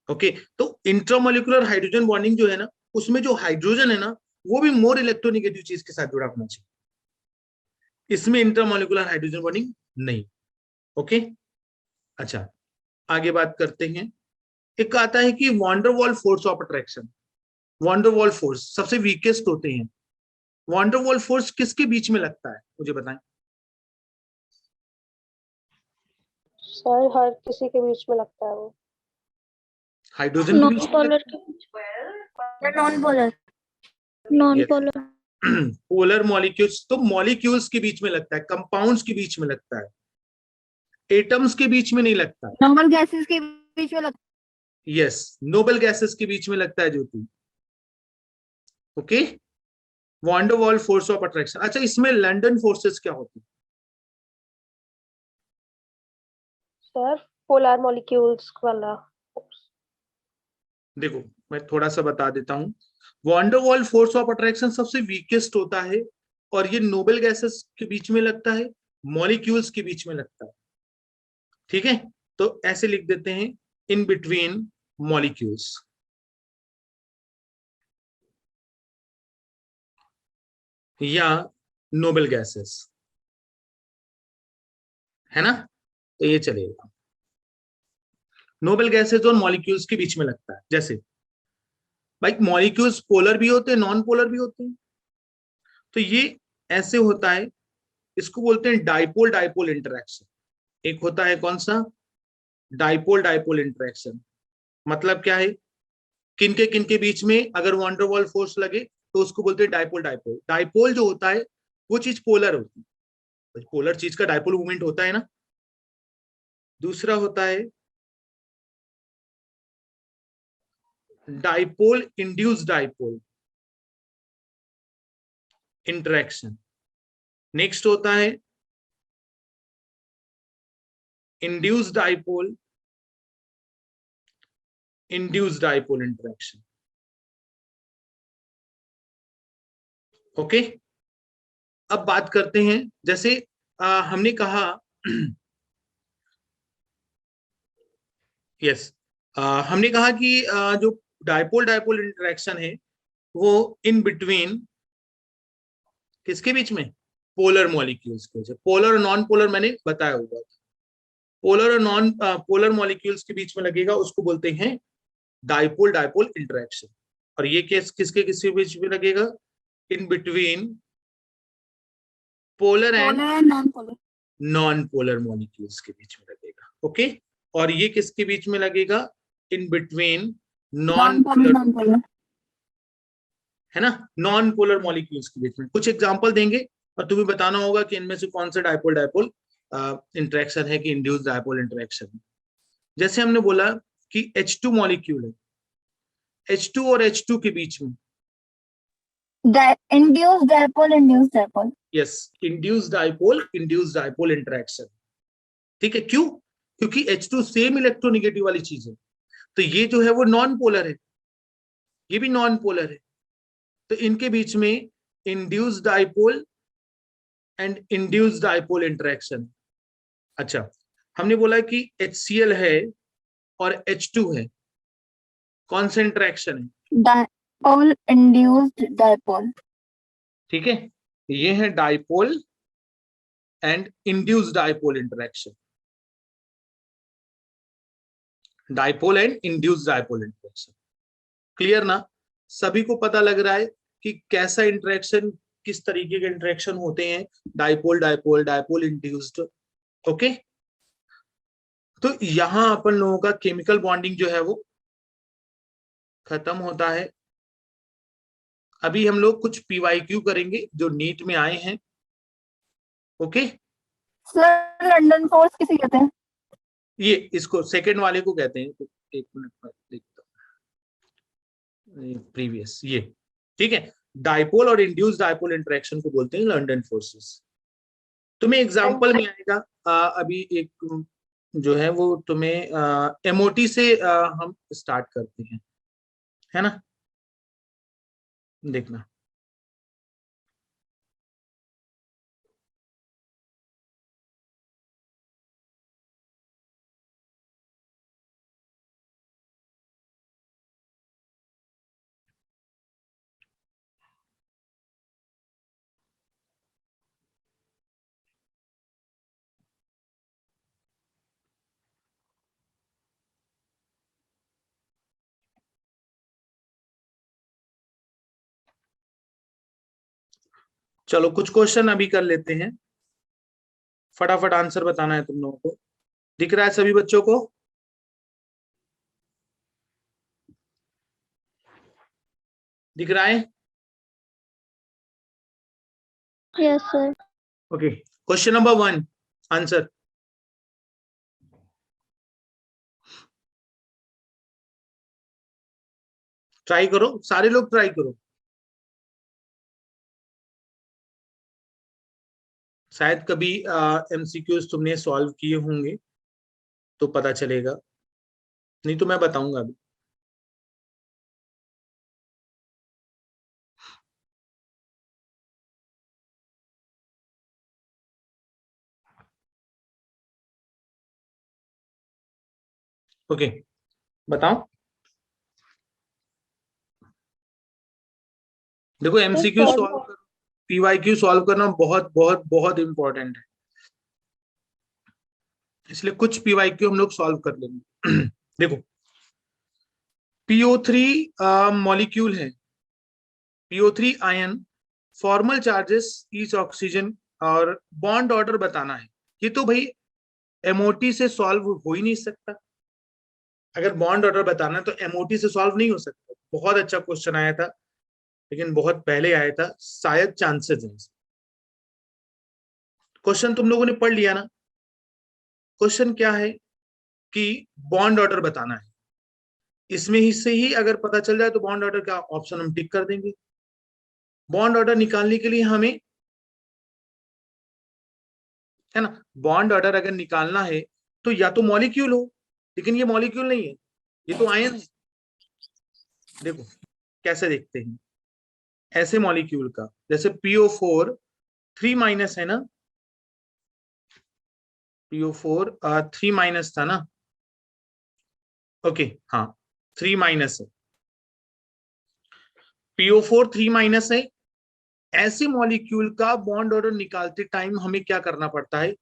Okay तो इंट्रामॉलिक्यूलर हाइड्रोजन बॉन्डिंग जो है ना, उसमें जो हाइड्रोजन है ना वो भी मोर इलेक्ट्रोनेगेटिव चीज के साथ जुड़ा होना चाहिए, इसमें इंट्रामॉलिक्यूलर हाइड्रोजन बॉन्डिंग नहीं। ओके अच्छा आगे बात करते हैं। एक आता है कि van der Waals force of attraction. Van der Waals force सबसे वीकेस्ट होते हैं, वॉन्डरवॉल फोर्स किसके बीच में लगता है मुझे बताएं। सर हर किसी के बीच में लगता है वो। हाइड्रोजन के बीच में पोलर लगता के non polar. Non Yes. Polar. Polar molecules तो मॉलिक्यूल्स के बीच में लगता है, कंपाउंड्स के बीच में लगता है, एटम्स के बीच में नहीं लगता है। नॉर्मल गैसेस के बीच में लगता यस नोबल गैसेस के बीच में लगता है Jyoti. Okay van der Waals force of attraction. अच्छा इसमें लंदन फोर्सेस क्या होती है। सर पोलर मॉलिक्यूल्स वाला। देखो मैं थोड़ा सा बता देता हूं, वॉन्डरवॉल फोर्स ऑफ अट्रैक्शन सबसे वीकेस्ट होता है और ये नोबल गैसेस के बीच में लगता है, मॉलिक्यूल्स के बीच में लगता है, ठीक है। तो ऐसे लिख देते हैं इन बिटवीन मॉलिक्यूल्स, या नोबल गैसेस, है ना। तो ये चलेगा, नोबल गैसेस और मॉलिक्यूल्स के बीच में लगता है। जैसे भाई मॉलिक्यूल्स पोलर भी होते हैं नॉन पोलर भी होते हैं, तो ये ऐसे होता है, इसको बोलते हैं डाइपोल डाइपोल इंटरेक्शन। एक होता है कौन सा, डाइपोल डाइपोल इंटरेक्शन, मतलब क्या है, किन के बीच में अगर वॉन डेर वाल्स फोर्स लगे तो उसको बोलते हैं डाइपोल। डाइपोल डाइपोल जो होता है वो चीज पोलर होती है, पोलर चीज का डाइपोल मूवमेंट होता है ना। दूसरा होता है dipole induce dipole interaction. Next होता है इंड्यूस डाइपोल इंटरेक्शन। ओके, अब बात करते हैं, जैसे हमने कहा यस हमने कहा कि जो डाइपोल डाइपोल इंटरेक्शन है वो इन बिटवीन किसके बीच में, पोलर मॉलिक्यूल्स के। पोलर और नॉन पोलर मैंने बताया होगा, पोलर और नॉन पोलर मॉलिक्यूल्स के बीच में लगेगा, उसको बोलते हैं डाइपोल डाइपोल इंटरेक्शन। और ये केस किसके किसके बीच में लगेगा, in between polar and non polar. Non polar molecules के बीच में लगेगा। ओके, और ये किसके बीच में लगेगा, इन बिटवीन नॉन पोलर, है ना, नॉन पोलर मॉलिक्यूल्स के बीच में। कुछ एग्जांपल देंगे और तुम्हें बताना होगा कि इनमें से कौन सा डाइपोल डाइपोल इंटरेक्शन है कि इंड्यूस डाइपोल इंटरेक्शन है। जैसे हमने बोला कि H2 मॉलिक्यूल है, H2 और H2 के बीच में induce dipole. Yes, induce dipole interaction. ठीक है, क्यों, क्योंकि H2 सेम इलेक्ट्रोनेगेटिव वाली चीज है, तो ये जो है वो नॉन पोलर है, ये भी नॉन पोलर है, तो इनके बीच में induce dipole and induce dipole interaction. अच्छा, हमने बोला कि HCl है और H2 है, कौन सा इंटरेक्शन है, डाइपोल इंड्यूस्ड डाइपोल। ठीक है, ये है dipole and induce dipole interaction, dipole and induce dipole interaction. Clear ना, सभी को पता लग रहा है कि कैसा इंटरेक्शन, किस तरीके के इंटरेक्शन होते हैं, dipole dipole dipole induced. Okay, तो यहां अपन लोगों का केमिकल बॉन्डिंग जो है वो खत्म होता है। अभी हम लोग कुछ PYQ करेंगे जो नीट में आए हैं। ओके, सर लंदन फोर्स किसे कहते हैं? ये इसको सेकंड वाले को कहते हैं, तो एक मिनट में देखता हूँ प्रीवियस, ये ठीक है, डाइपोल और इंड्यूस डाइपोल इंटरेक्शन को बोलते हैं लंदन फोर्सेस। तुम्हें एग्जांपल में आएगा अभी एक जो है वो तुम्हें MOT से हम स्टार्ट करते हैं, है ना, देखना। चलो कुछ क्वेश्चन अभी कर लेते हैं, फटाफट आंसर बताना है तुम लोगों को। दिख रहा है सभी बच्चों को, दिख रहा है? Yes sir. Okay, question number 1 answer. Try करो, सारे लोग ट्राई करो, शायद कभी MCQs तुमने सॉल्व किए होंगे तो पता चलेगा, नहीं तो मैं बताऊंगा अभी। ओके, बताओ। देखो MCQ सॉल्व कर, PYQ सॉल्व करना बहुत बहुत बहुत इंपॉर्टेंट है, इसलिए कुछ PYQ हम लोग सॉल्व कर लेंगे। देखो PO3 मॉलिक्यूल है, PO3 ion, formal charges each oxygen और बॉन्ड ऑर्डर बताना है। ये तो भाई MOT से सॉल्व हो ही नहीं सकता, अगर बॉन्ड ऑर्डर बताना है तो एमओटी से सॉल्व नहीं हो सकता। बहुत अच्छा क्वेश्चन आया था, लेकिन बहुत पहले आया था, शायद चांसेस है। क्वेश्चन तुम लोगों ने पढ़ लिया ना। क्वेश्चन क्या है कि बॉन्ड ऑर्डर बताना है, इसमें ही से ही अगर पता चल जाए तो बॉन्ड ऑर्डर का ऑप्शन हम टिक कर देंगे। बॉन्ड ऑर्डर निकालने के लिए हमें, है ना, बॉन्ड ऑर्डर अगर निकालना है तो या तो मॉलिक्यूल हो, लेकिन ये मॉलिक्यूल नहीं है, ये तो आयन है। देखो कैसे देखते हैं, ऐसे मॉलिक्यूल का, जैसे PO4 3- है ना, PO4 3- था ना, ओके हाँ 3- है, PO4 3- है। ऐसे मॉलिक्यूल का बॉन्ड ऑर्डर निकालते टाइम हमें क्या करना पड़ता है,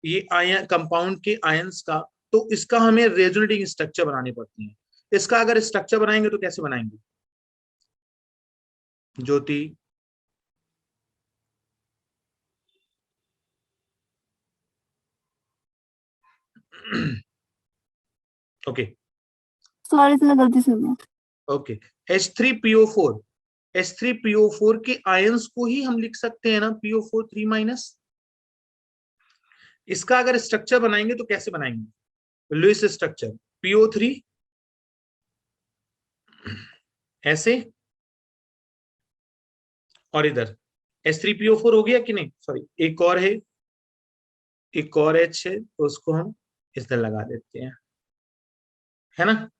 ये आयन कंपाउंड के आयंस का, तो इसका हमें रेजोनेटिंग स्ट्रक्चर बनाने पड़ते हैं। इसका अगर स्ट्रक्चर बनाएंगे तो कैसे बनाएंगे ज्योति? ओके सॉरी सर, गलती से हो गया। ओके, H3PO4, H3PO4 के आयंस को ही हम लिख सकते हैं ना, PO4 3-। इसका अगर स्ट्रक्चर बनाएंगे तो कैसे बनाएंगे, लुईस स्ट्रक्चर, PO3 ऐसे, और इधर H3PO4 हो गया कि नहीं, सॉरी एक और है, एक और H है, तो उसको हम इस तरह लगा देते हैं, है ना।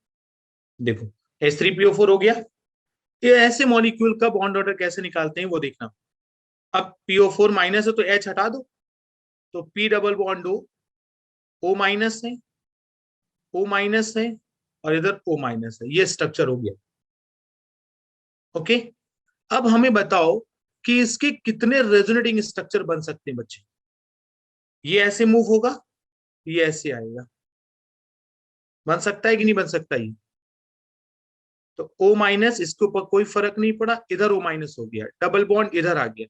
देखो H3PO4 हो गया। ये ऐसे मॉलिक्यूल का बॉन्ड ऑर्डर कैसे निकालते हैं वो देखना। अब PO4- है तो H हटा दो, तो P डबल बॉन्ड O- है, O- है, और इधर O- है, ये स्ट्रक्चर हो गया। ओके, अब हमें बताओ कि इसके कितने रेजोनेटिंग स्ट्रक्चर बन सकते हैं बच्चे। ये ऐसे मूव होगा, ये ऐसे आएगा, बन सकता है कि नहीं बन सकता ये? तो O- इसके ऊपर कोई फर्क नहीं पड़ा, इधर O- हो गया, डबल बॉन्ड इधर आ गया,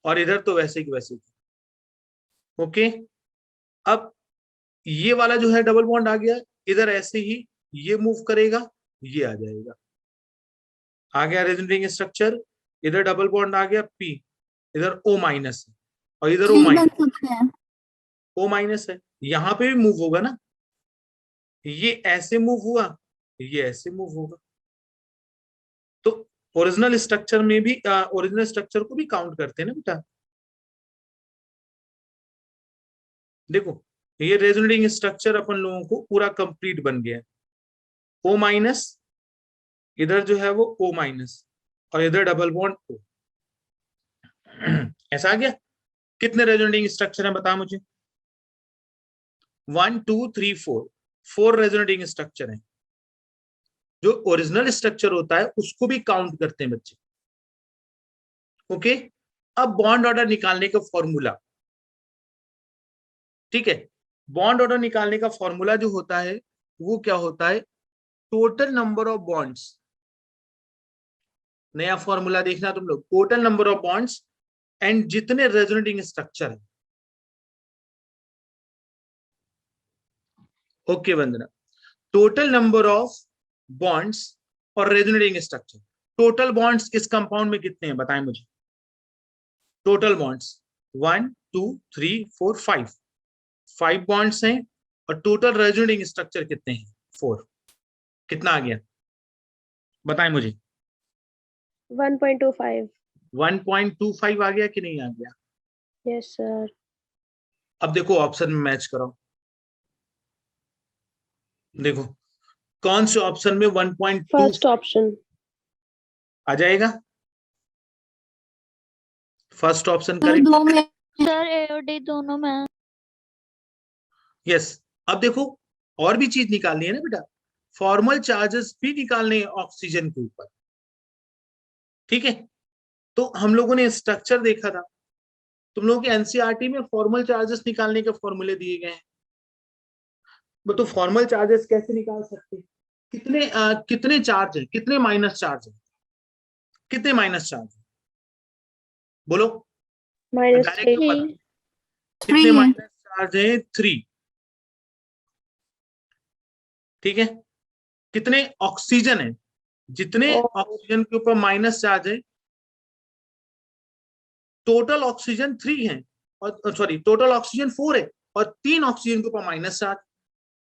और इधर तो वैसे ही वैसे। ओके, अब ये वाला जो है डबल बॉन्ड आ गया, इधर ऐसे ही ये मूव करेगा, ये आ जाएगा, आ गया रेजोनेटिंग स्ट्रक्चर। इधर डबल बॉन्ड आ गया P, इधर O- है, और इधर थ्री O-, बन सकते हैं। O- है, यहां पे भी मूव होगा ना, ये ऐसे मूव हुआ, ये ऐसे मूव होगा। तो ओरिजिनल स्ट्रक्चर में भी, ओरिजिनल स्ट्रक्चर को भी काउंट करते हैं ना बेटा। देखो ये रेजोनेटिंग स्ट्रक्चर अपन लोगों को पूरा कंप्लीट बन गया है। O-, इधर जो है वो O-, और इधर डबल बॉन्ड O। ऐसा आ गया। कितने रेजोनेटिंग स्ट्रक्चर है बता मुझे? 1 2 3 4, 4 रेजोनेटिंग स्ट्रक्चर है। जो ओरिजिनल स्ट्रक्चर होता है उसको भी काउंट करते हैं बच्चे। ओके, अब बॉन्ड ऑर्डर निकालने का फॉर्मूला, ठीक है, बॉन्ड ऑर्डर निकालने का फॉर्मूला जो होता है वो क्या होता है, टोटल नंबर ऑफ बॉन्ड्स। नया फॉर्मूला देखना तुम लोग, total number of bonds and जितने रेजोनेटिंग स्ट्रक्चर है। Okay Vandana, total number of bonds और रेजोनेटिंग स्ट्रक्चर। टोटल बॉन्ड्स इस कंपाउंड में कितने हैं बताएं मुझे? टोटल बॉन्ड्स 1 2 3 4 5, 5 बॉन्ड्स हैं, और टोटल रेजोनेटिंग स्ट्रक्चर कितने हैं? 4। कितना आ गया बताएं मुझे? 1.25। 1.25 आ गया कि नहीं आ गया? Yes sir. अब देखो ऑप्शन में मैच कराओ, देखो कौन से ऑप्शन में 1.2 फर्स्ट ऑप्शन। आ जाएगा? First option sir correct. दो में। सर ए और डी दोनों में। यस, अब देखो और भी चीज निकालनी है ना बेटा, फॉर्मल चार्जेस भी निकालने हैं ऑक्सीजन के ऊपर, ठीक है। तो हम लोगों ने स्ट्रक्चर देखा था, तुम लोगों के एनसीईआरटी में फॉर्मल चार्जेस निकालने के फॉर्मूले दिए गए हैं। तो फॉर्मल चार्जेस कैसे निकाल सकते हैं? कितने चार्ज है, कितने माइनस चार्ज है, कितने माइनस चार्ज है बोलो, डायरेक्ट -3। बता। 3 कितने है। माइनस चार्ज है? 3। ठीक है, कितने ऑक्सीजन है, जितने ऑक्सीजन के ऊपर माइनस चार्ज है, टोटल ऑक्सीजन 3 है और सॉरी टोटल ऑक्सीजन 4 है और 3 ऑक्सीजन के ऊपर माइनस चार्ज,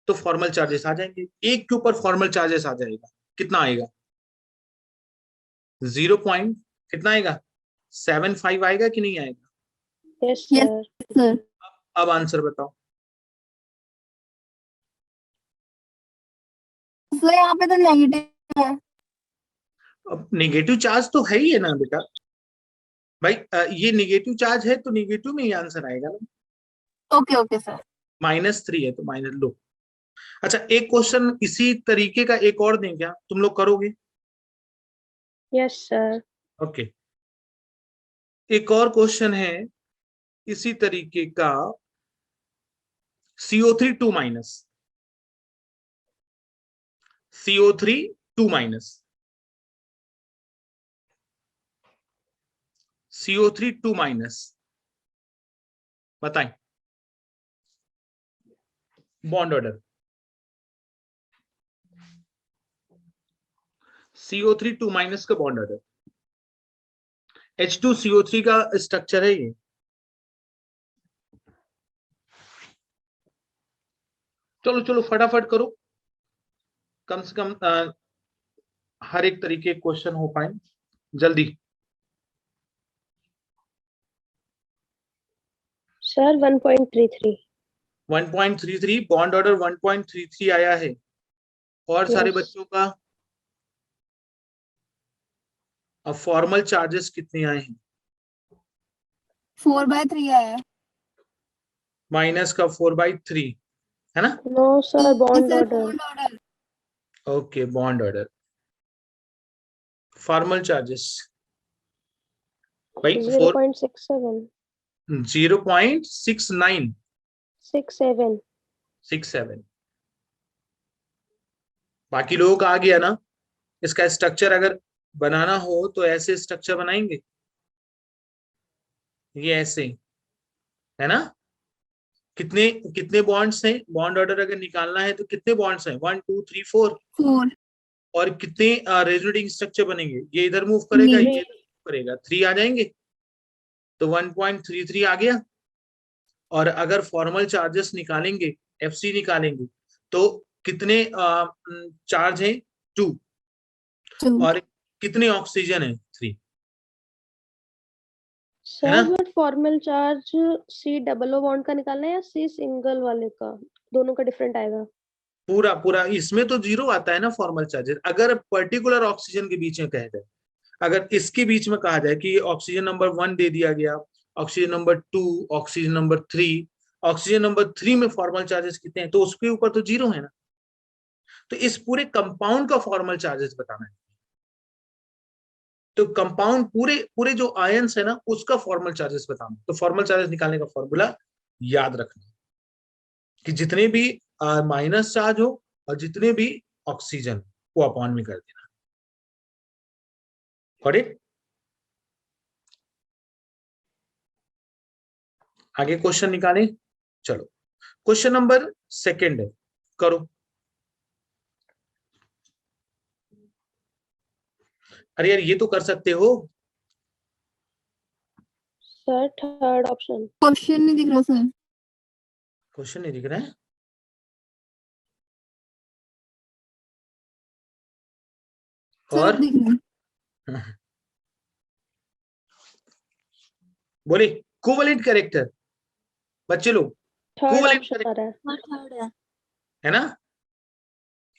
तो फॉर्मल चार्जेस आ जाएंगे, एक के ऊपर फॉर्मल चार्जेस आ जाएगा, कितना आएगा 0 पॉइंट कितना आएगा 75 आएगा कि नहीं आएगा? Yes Yes. सर। सर अब आंसर बताओ। सर यहाँ पे तो नेगेटिव है। अब नेगेटिव चार्ज तो है ही है ना बेटा भाई, ये नेगेटिव चार्ज है तो नेगेटिव में ही आंसर आएगा ना। Okay okay sir. -3 है तो माइनस लो। अच्छा एक क्वेश्चन इसी तरीके का एक और दें क्या, तुम लोग करोगे? Yes sir. ओके, एक और क्वेश्चन है इसी तरीके का, CO3 2 minus, CO3 2 minus, CO3 2 minus, बताएं बॉन्ड ऑर्डर। CO3 2 माइनस का बॉन्ड ऑर्डर, H2CO3 का स्ट्रक्चर है ये। चलो चलो फटाफट करो, कम से कम हर एक तरीके क्वेश्चन हो पाए जल्दी। सर 1.33। 1.33 बॉन्ड ऑर्डर 1.33 आया है, और सारे Yes. बच्चों का अब फॉर्मल चार्जेस कितने आए हैं? 4/3 आया है। माइनस का 4/3 है ना? No sir, bond sir order. Bond order. Okay bond order, formal charges भाई 0.67। 0.69 67। 67। बाकी लोगों का आ गया ना? इसका स्ट्रक्चर अगर बनाना हो तो ऐसे स्ट्रक्चर बनाएंगे, ये ऐसे है ना? कितने कितने बॉन्ड्स हैं, बॉन्ड ऑर्डर अगर निकालना है तो कितने बॉन्ड्स हैं 1 2 3 4, 4 और कितने रेजोनेटिंग स्ट्रक्चर बनेंगे, ये इधर मूव करेगा ये नहीं। इधर मूव करेगा, 3 आ जाएंगे, तो 1.33 आ गया। और अगर फॉर्मल चार्जेस निकालेंगे, FC निकालेंगे, तो कितने चार्ज हैं 2, 2 और कितने ऑक्सीजन है 3, है सर ना? But formal charge C double O bond का निकालना है या C सिंगल वाले का? दोनों का डिफरेंट आएगा। पूरा पूरा इसमें तो 0 आता है ना फॉर्मल चार्जेस, अगर पर्टिकुलर ऑक्सीजन के बीच में कह जाए, अगर इसके बीच में कहा जाए कि ऑक्सीजन नंबर 1 दे दिया गया, oxygen number 2, oxygen number 3, oxygen number 3 में फॉर्मल चार्जेस कितने हैं, तो उसके ऊपर तो 0 है ना। तो इस पूरे कंपाउंड का फॉर्मल चार्जेस बताना है, तो कंपाउंड पूरे पूरे जो आयंस है ना उसका फॉर्मल चार्जेस बताना। तो फॉर्मल चार्जेस निकालने का फॉर्मूला याद रखना कि जितने भी माइनस चार्ज हो और जितने भी ऑक्सीजन वो अपॉन में कर देना। करेक्ट? आगे क्वेश्चन निकालें, चलो क्वेश्चन नंबर 2 है, करो। अरे यार ये तो कर सकते हो। Sir third option. क्वेश्चन नहीं दिख रहा सर। क्वेश्चन नहीं दिख रहा है? सर और दिख रहा है। बोले कोवेलेंट कैरेक्टर, बच्चे लोग थर्ड कोवेलेंट ऑप्शन आ रहा है। थर्ड है। है ना?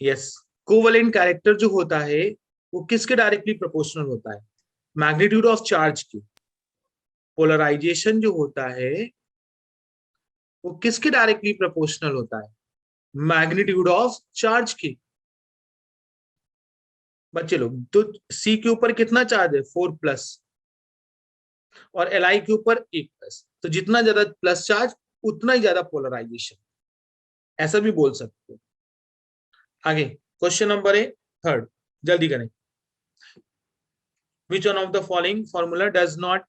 यस, कोवेलेंट कैरेक्टर जो होता है वो किसके डायरेक्टली प्रोपोर्शनल होता है? मैग्नीट्यूड ऑफ चार्ज की। पोलराइजेशन जो होता है वो किसके डायरेक्टली प्रोपोर्शनल होता है? मैग्नीट्यूड ऑफ चार्ज की। बच्चे लोग तो C के ऊपर कितना चार्ज है 4+, और Li के ऊपर 1+, तो जितना ज्यादा प्लस चार्ज उतना ही ज्यादा पोलराइजेशन, ऐसा भी बोल सकते हो। आगे क्वेश्चन नंबर 3, जल्दी करें। Which one of the following formula does not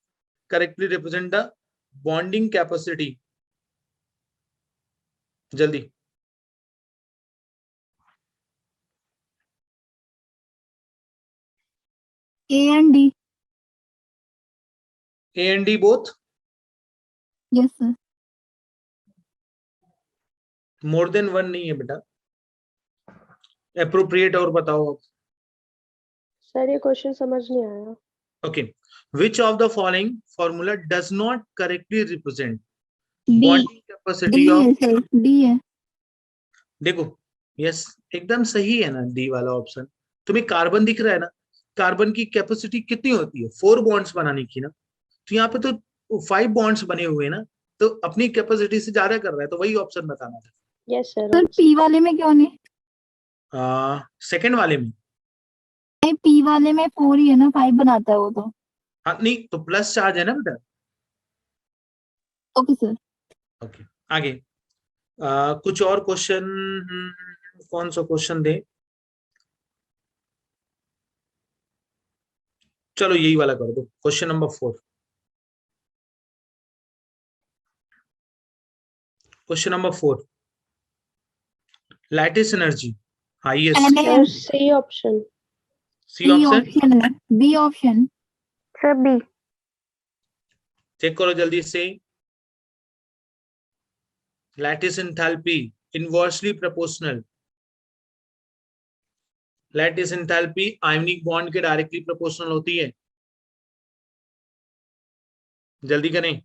correctly represent the bonding capacity? जल्दी A and D. A and D both? Yes, sir. More than one नहीं है बेटा। अप्रोप्रिएट और बताओ आप। सर ये क्वेश्चन समझ नहीं आया। Okay, which of the following formula does not correctly represent D. Bonding D capacity of. है सर, D है। देखो, यस एकदम सही है ना डी वाला ऑप्शन। तुम्हें कार्बन दिख रहा है ना, कार्बन की कैपेसिटी कितनी होती है 4 बॉन्ड्स बनाने की ना, तो यहाँ पे तो 5 बॉन्ड्स बने हुए हैं ना, तो अपनी कैपेसिटी से ज्यादा कर रहा है, तो वही ऑप्शन बताना था। Yes sir sir. P वाले में क्यों नहीं? सेकंड वाले में। नहीं, P वाले में 4 ही है ना, 5 बनाता है वो तो। हाँ नहीं, तो प्लस चार्ज है ना बेटा। Okay sir. ओके, आगे कुछ और क्वेश्चन। कौन सा क्वेश्चन दे? चलो यही वाला कर दो, question number 4। Question number 4, lattice energy highest. Sir C option. C B option option है, B option. Sir B. Check करो जल्दी से। Lattice enthalpy inversely proportional. Lattice enthalpy ionic bond के डायरेक्टली प्रोपोर्शनल होती है। जल्दी करें।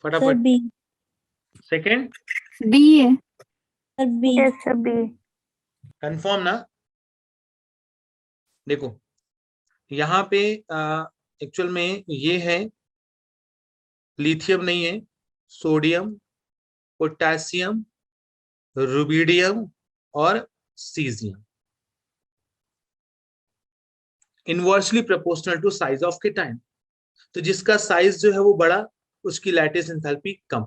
सर फटाफट। बी। सेकंड B है। Sir B. Yes sir B. Confirm ना? देखो यहाँ पे एक्चुअल में ये है, लिथियम नहीं है, सोडियम, पोटेशियम, रुबिडियम और caesium. Inversely proportional to size of cation. तो जिसका साइज जो है वो बड़ा, उसकी लैटिस एंथैल्पी कम,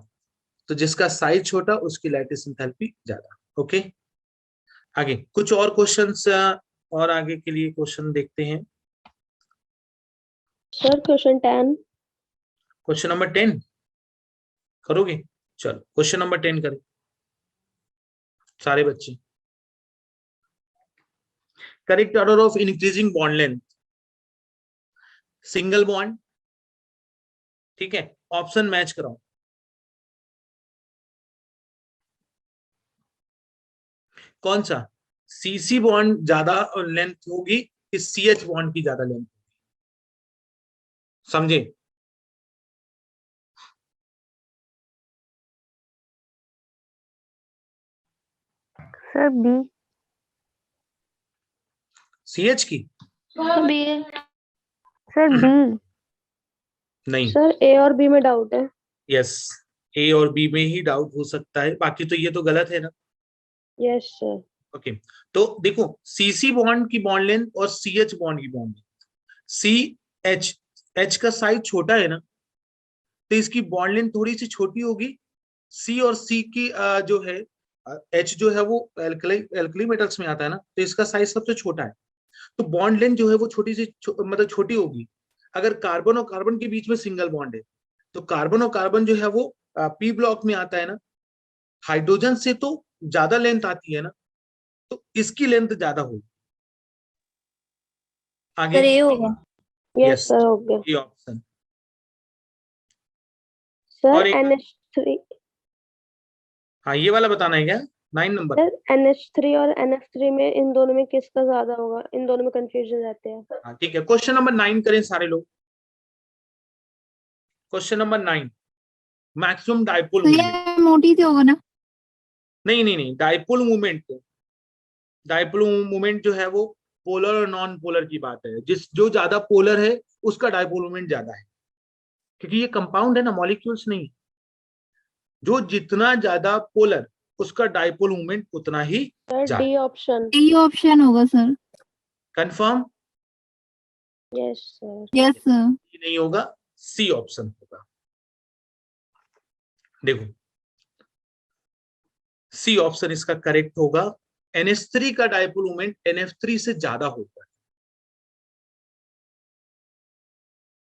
तो जिसका साइज छोटा उसकी लैटिस एंथैल्पी ज्यादा। ओके, आगे कुछ और क्वेश्चंस और आगे के लिए क्वेश्चन देखते हैं। Sir question 10। क्वेश्चन नंबर 10 करोगे? चलो क्वेश्चन नंबर 10 करें सारे बच्चे। Correct order of increasing bond length. Single bond, ठीक है, ऑप्शन मैच कराओ। कौन सा? सीसी बॉन्ड ज्यादा लेंथ होगी कि सीएच बॉन्ड की ज्यादा लेंथ? समझे? Sir B. सीएच की? बी। Sir B. नहीं, सर ए और बी में डाउट है। यस, ए और बी में ही डाउट हो सकता है, बाकी तो ये तो गलत है ना। Yes sir. ओके, तो देखो सीसी बॉन्ड की बॉन्ड लेंथ और सीएच बॉन्ड की bond length, C H, H का साइज छोटा है ना, तो इसकी बॉन्ड लेंथ थोड़ी सी छोटी होगी। सी और सी की जो है, एच जो है वो एल्कली मेटल्स में आता है ना, तो इसका साइज सबसे छोटा है, तो बॉन्ड लेंथ जो है वो छोटी सी मतलब छोटी होगी। अगर कार्बन और कार्बन के बीच में सिंगल बॉन्ड है, तो कार्बन और कार्बन जो है वो पी ब्लॉक में आता है ना, हाइड्रोजन से तो ज्यादा लेंथ आती है ना, तो इसकी लेंथ ज्यादा होगी। आगे सर ए होगा। यस यस, सर हो गया। ये ऑप्शन। सर और एक, NH3। हाँ ये वाला बताना है क्या? 9 नंबर। सर NH3 और NF3 में इन दोनों में किसका ज्यादा होगा, इन दोनों में कंफ्यूजन रहते हैं। हाँ ठीक है, क्वेश्चन नंबर 9 करें सारे लोग। क्वेश्चन नंबर 9, मैक्सिमम डाइपोल तो मूवमेंट। ये मोटी थी होगा ना? नहीं नहीं नहीं, डाइपोल मूवमेंट। डाइपोल मूवमेंट जो है वो पोलर और नॉन पोलर की बात है, जो ज्यादा पोलर है उसका डाइपोल मूवमेंट ज्यादा है, क्योंकि ये कंपाउंड है ना, मॉलिक्यूल्स नहीं। जो जितना ज्यादा पोलर, उसका डाइपोल मूवमेंट उतना ही सर ज्यादा। D option. D ऑप्शन होगा sir. Confirm? Yes sir. Yes sir. नहीं होगा, सी ऑप्शन होगा। देखो सी ऑप्शन इसका करेक्ट होगा। NH3 का डाइपोल मोमेंट NF3 से ज्यादा होता है।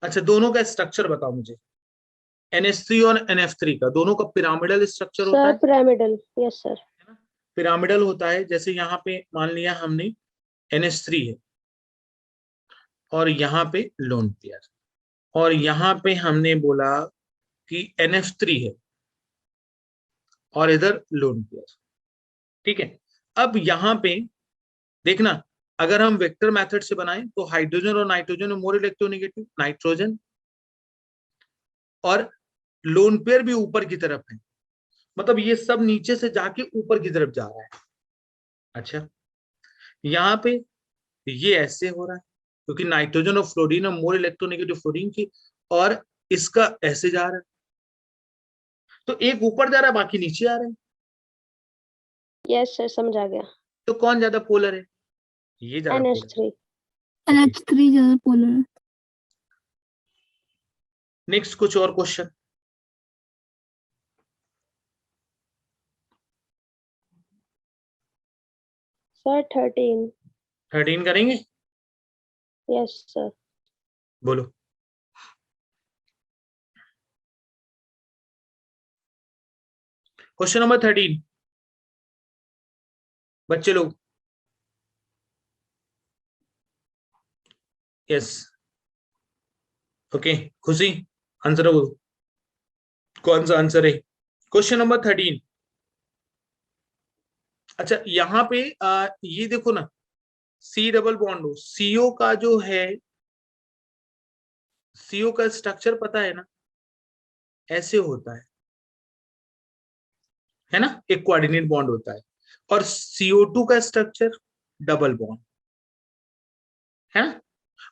अच्छा, दोनों का स्ट्रक्चर बताओ मुझे। NH3 और NF3 का, दोनों का पिरामिडल स्ट्रक्चर होता सर है, पिरामिडल, यस सर। पिरामिडल होता है। जैसे यहाँ पे मान लिया हमने NH3 है और यहाँ पे लोन पेयर, और यहाँ पे हमने बोला कि NF3 है और इधर लोन पेयर, ठीक है। अब यहाँ पे देखना, अगर हम वेक्टर मेथड से बनाएं तो हाइड्रोजन और नाइट्रोजन में मोर इलेक्ट्रोनेगेटिव नाइट्रोजन, और लोन पेयर भी ऊपर की तरफ है, मतलब ये सब नीचे से जाके ऊपर की तरफ जा रहा है। अच्छा, यहाँ पे ये ऐसे हो रहा है क्योंकि नाइट्रोजन और फ्लोरीन और मोर इलेक्ट्रोनेगेटिव फ्लोरीन की, और इसका ऐसे जा रहा है, तो एक ऊपर जा रहा है बाकी नीचे आ रहे हैं। यस सर, समझ आ गया। तो कौन ज्यादा पोलर है? ये ज्यादा पोलर है। NH3। NH3 ज्यादा पोलर है। नेक्स्ट कुछ और क्वेश्चन? सर 13। 13 करेंगे? Yes sir. बोलो। क्वेश्चन नंबर 13 बच्चे लोग। यस, ओके, खुशी आंसर बोलो, कौन सा आंसर है? Question number 13। अच्छा, यहाँ पे ये देखो ना, C डबल बॉन्ड हो, CO का जो है, CO का स्ट्रक्चर पता है ना, ऐसे होता है ना, एक कोऑर्डिनेट बॉन्ड होता है। और CO2 का स्ट्रक्चर डबल बॉन्ड है ना,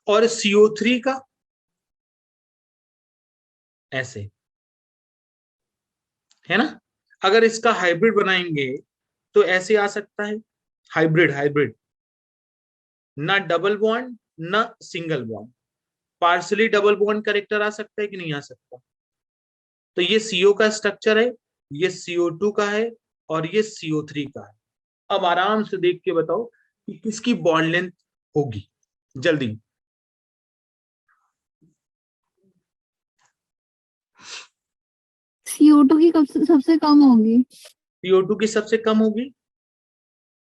और CO3 का ऐसे, है ना। अगर इसका हाइब्रिड बनाएंगे तो ऐसे आ सकता है, हाइब्रिड, हाइब्रिड, ना डबल बॉन्ड ना single bond, partially double bond character आ सकता है कि नहीं आ सकता। तो ये CO का स्ट्रक्चर है, ये CO2 का है, और ये CO3 का है। अब आराम से देख के बताओ कि किसकी बॉन्ड लेंथ होगी, जल्दी। CO2 की सबसे कम होगी। CO2 की सबसे कम होगी,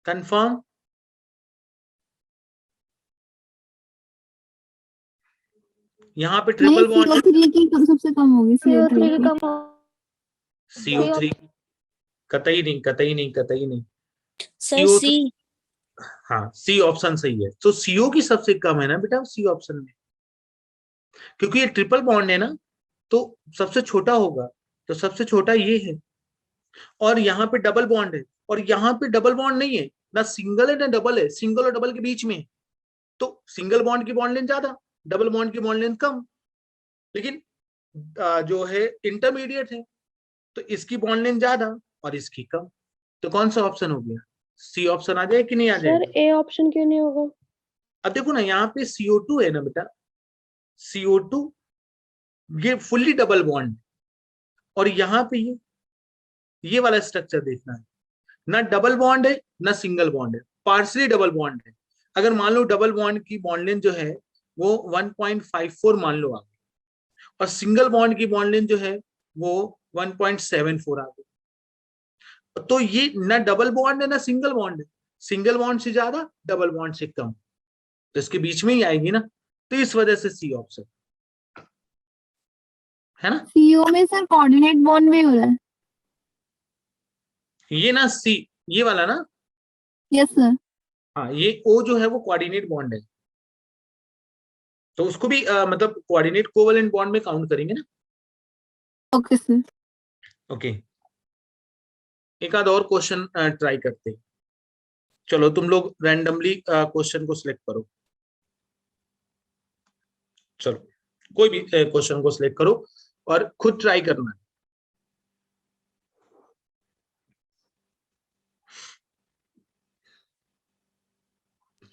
कंफर्म? यहाँ पे नहीं, ट्रिपल बॉन्ड है, CO3 की सबसे कम होगी। CO3 CO3 की कम CO3, कतई नहीं, कतई नहीं, कतई नहीं। सर CO3, सी। हाँ, C ऑप्शन सही है। तो CO की सबसे कम है ना बेटा C ऑप्शन में, क्योंकि ये ट्रिपल बॉन्ड है ना, तो सबसे छोटा होगा, तो सबसे छोटा ये है। और यहाँ पे डबल बॉन्ड है, और यहाँ पे डबल बॉन्ड नहीं है, ना सिंगल है ना डबल है, सिंगल और डबल के बीच में है। तो सिंगल बॉन्ड की बॉन्ड लेंथ ज्यादा, डबल बॉन्ड की बॉन्ड लेंथ कम, लेकिन जो है इंटरमीडिएट है, तो इसकी बॉन्ड लेंथ ज्यादा और इसकी कम। तो कौन सा ऑप्शन हो गया? C ऑप्शन आ जाए कि नहीं आ सर जाएगा? A ऑप्शन क्यों नहीं होगा? अब देखो ना, यहाँ पे CO2 है ना बेटा, CO2 ये फुल्ली डबल बॉन्ड, और यहाँ पे ये वाला स्ट्रक्चर देखना है, ना डबल बॉन्ड है ना सिंगल बॉन्ड है, पार्शियली डबल बॉन्ड है। अगर मान लो डबल बॉन्ड की बॉन्ड लेंथ जो है वो 1.54 मान लो आ गई, और सिंगल बॉन्ड की बॉन्ड लेंथ जो है वो 1.74 आ गई, तो ये ना डबल बॉन्ड है ना सिंगल बॉन्ड है, सिंगल बॉन्ड से ज्यादा, डबल बॉन्ड से कम, तो इसके बीच में ही आएगी ना, तो इस वजह से C ऑप्शन है ना। CO में सर कोऑर्डिनेट बॉन्ड भी हो रहा है। ये ना C, ये वाला ना, यस सर। हाँ, ये O जो है वो कोऑर्डिनेट बॉन्ड है, तो उसको भी मतलब कोऑर्डिनेट कोवेलेंट बॉन्ड में काउंट करेंगे ना। Okay sir. ओके, एक आध और क्वेश्चन ट्राई करते हैं। चलो तुम लोग रैंडमली क्वेश्चन को सिलेक्ट करो, चलो कोई भी क्वेश्चन को सिलेक्ट करो और खुद ट्राई करना है।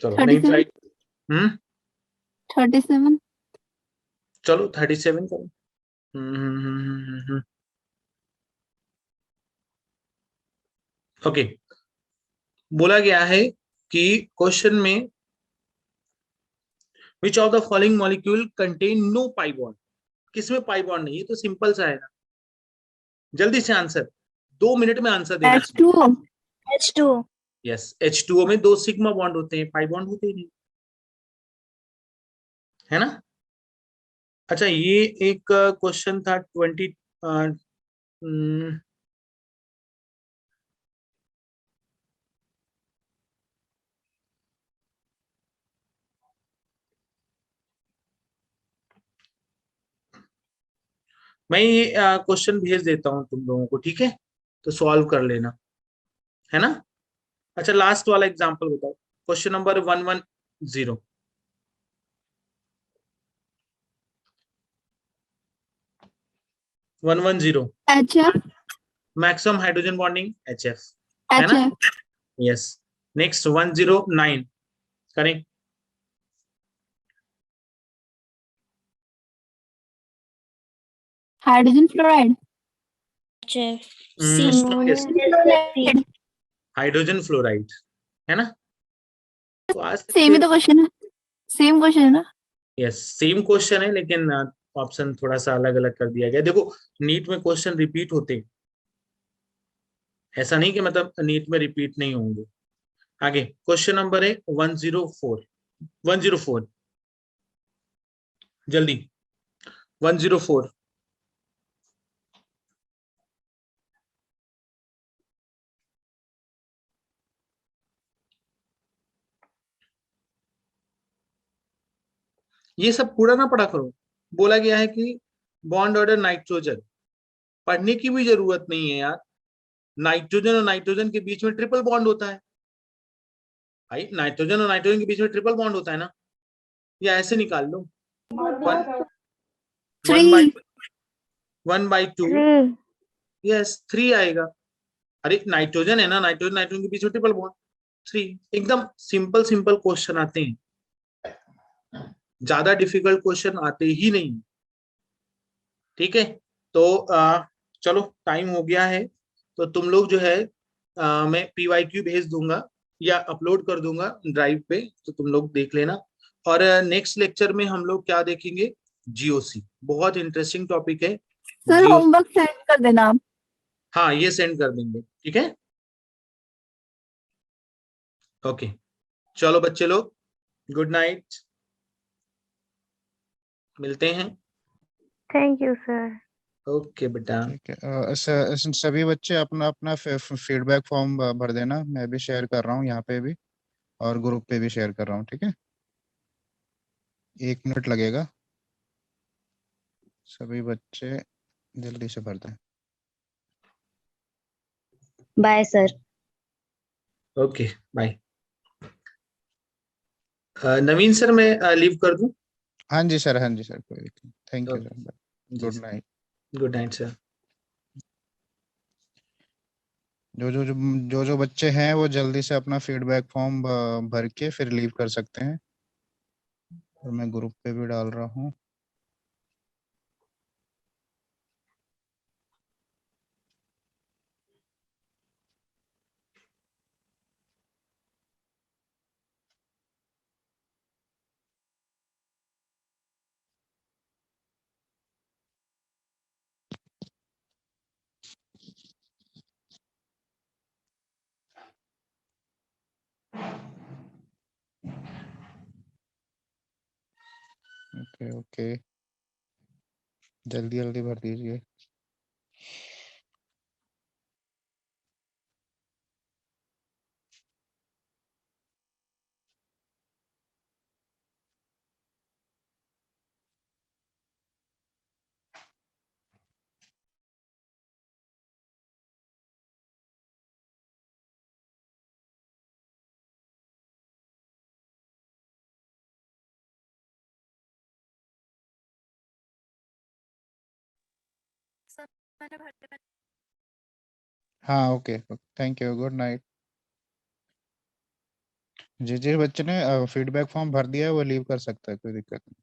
चलो नहीं 37। ट्राई, 37। चलो 37 करो। ओके, बोला गया है कि क्वेश्चन में which of the following molecule contain no pi bond, किसमें पाई बॉन्ड नहीं है? तो सिंपल सा आएगा। जल्दी से आंसर, 2 मिनट में आंसर देना चाहिए। H2O. H2O. यस, H2O में 2 सिग्मा बॉन्ड होते हैं, पाई बॉन्ड होते ही नहीं, है ना। अच्छा, ये एक क्वेश्चन था 20 मैं ये क्वेश्चन भेज देता हूं तुम लोगों को, ठीक है, तो सॉल्व कर लेना, है ना। अच्छा, लास्ट वाला एग्जांपल बताओ, question number 110। 110 HF. Maximum hydrogen bonding HF, है ना। HF. यस, नेक्स्ट 109 करें। Hydrogen fluoride. HF. Fluoride. Hydrogen fluoride, है ना। तो आज सेम ही तो क्वेश्चन है, सेम क्वेश्चन है ना। यस, सेम क्वेश्चन है, लेकिन ऑप्शन थोड़ा सा अलग अलग कर दिया गया। देखो, नीट में क्वेश्चन रिपीट होते हैं, ऐसा नहीं कि मतलब नीट में रिपीट नहीं होंगे। आगे क्वेश्चन नंबर है 104 जल्दी 104। ये सब पूरा ना पढ़ा करो। बोला गया है कि बॉन्ड ऑर्डर नाइट्रोजन, पढ़ने की भी जरूरत नहीं है यार। नाइट्रोजन और नाइट्रोजन के बीच में ट्रिपल बॉन्ड होता है भाई, नाइट्रोजन और नाइट्रोजन के बीच में ट्रिपल बॉन्ड होता है ना, या ऐसे निकाल लो। 3. 1/2, यस 3 आएगा। अरे नाइट्रोजन है ना, नाइट्रोजन नाइट्रोजन के बीच में ट्रिपल बॉन्ड, 3। एकदम सिंपल सिंपल क्वेश्चन आते हैं, ज्यादा डिफिकल्ट क्वेश्चन आते ही नहीं, ठीक है। तो चलो टाइम हो गया है, तो तुम लोग जो है मैं PYQ भेज दूंगा या अपलोड कर दूंगा ड्राइव पे, तो तुम लोग देख लेना। और नेक्स्ट लेक्चर में हम लोग क्या देखेंगे, GOC, बहुत इंटरेस्टिंग टॉपिक है। सर GOC, होमवर्क सेंड कर देना आप। हाँ ये सेंड कर देंगे, ठीक है। ओके, चलो बच्चे लोग, गुड नाइट, मिलते हैं। Thank you, sir. ओके बेटा। ठीक है। सभी बच्चे अपना अपना फीडबैक फॉर्म भर देना। मैं भी शेयर कर रहा हूँ यहाँ पे भी, और ग्रुप पे भी शेयर कर रहा हूँ, ठीक है। 1 मिनट लगेगा, सभी बच्चे जल्दी से भर दें। Bye, sir. Okay bye. Naveen sir, मैं लीव कर दूं? हाँ जी सर, हाँ जी सर, कोई दिक्कत नहीं। थैंक यू सर, जी good sir, night. Good night sir. जो बच्चे हैं वो जल्दी से अपना फीडबैक फॉर्म भर के फिर लीव कर सकते हैं, और मैं ग्रुप पे भी डाल रहा हूँ। ओके ओके, जल्दी जल्दी भर दीजिए। हाँ okay, thank you, good night. जिस बच्चे ने फीडबैक फॉर्म भर दिया है वो लीव कर सकता है, कोई दिक्कत नहीं।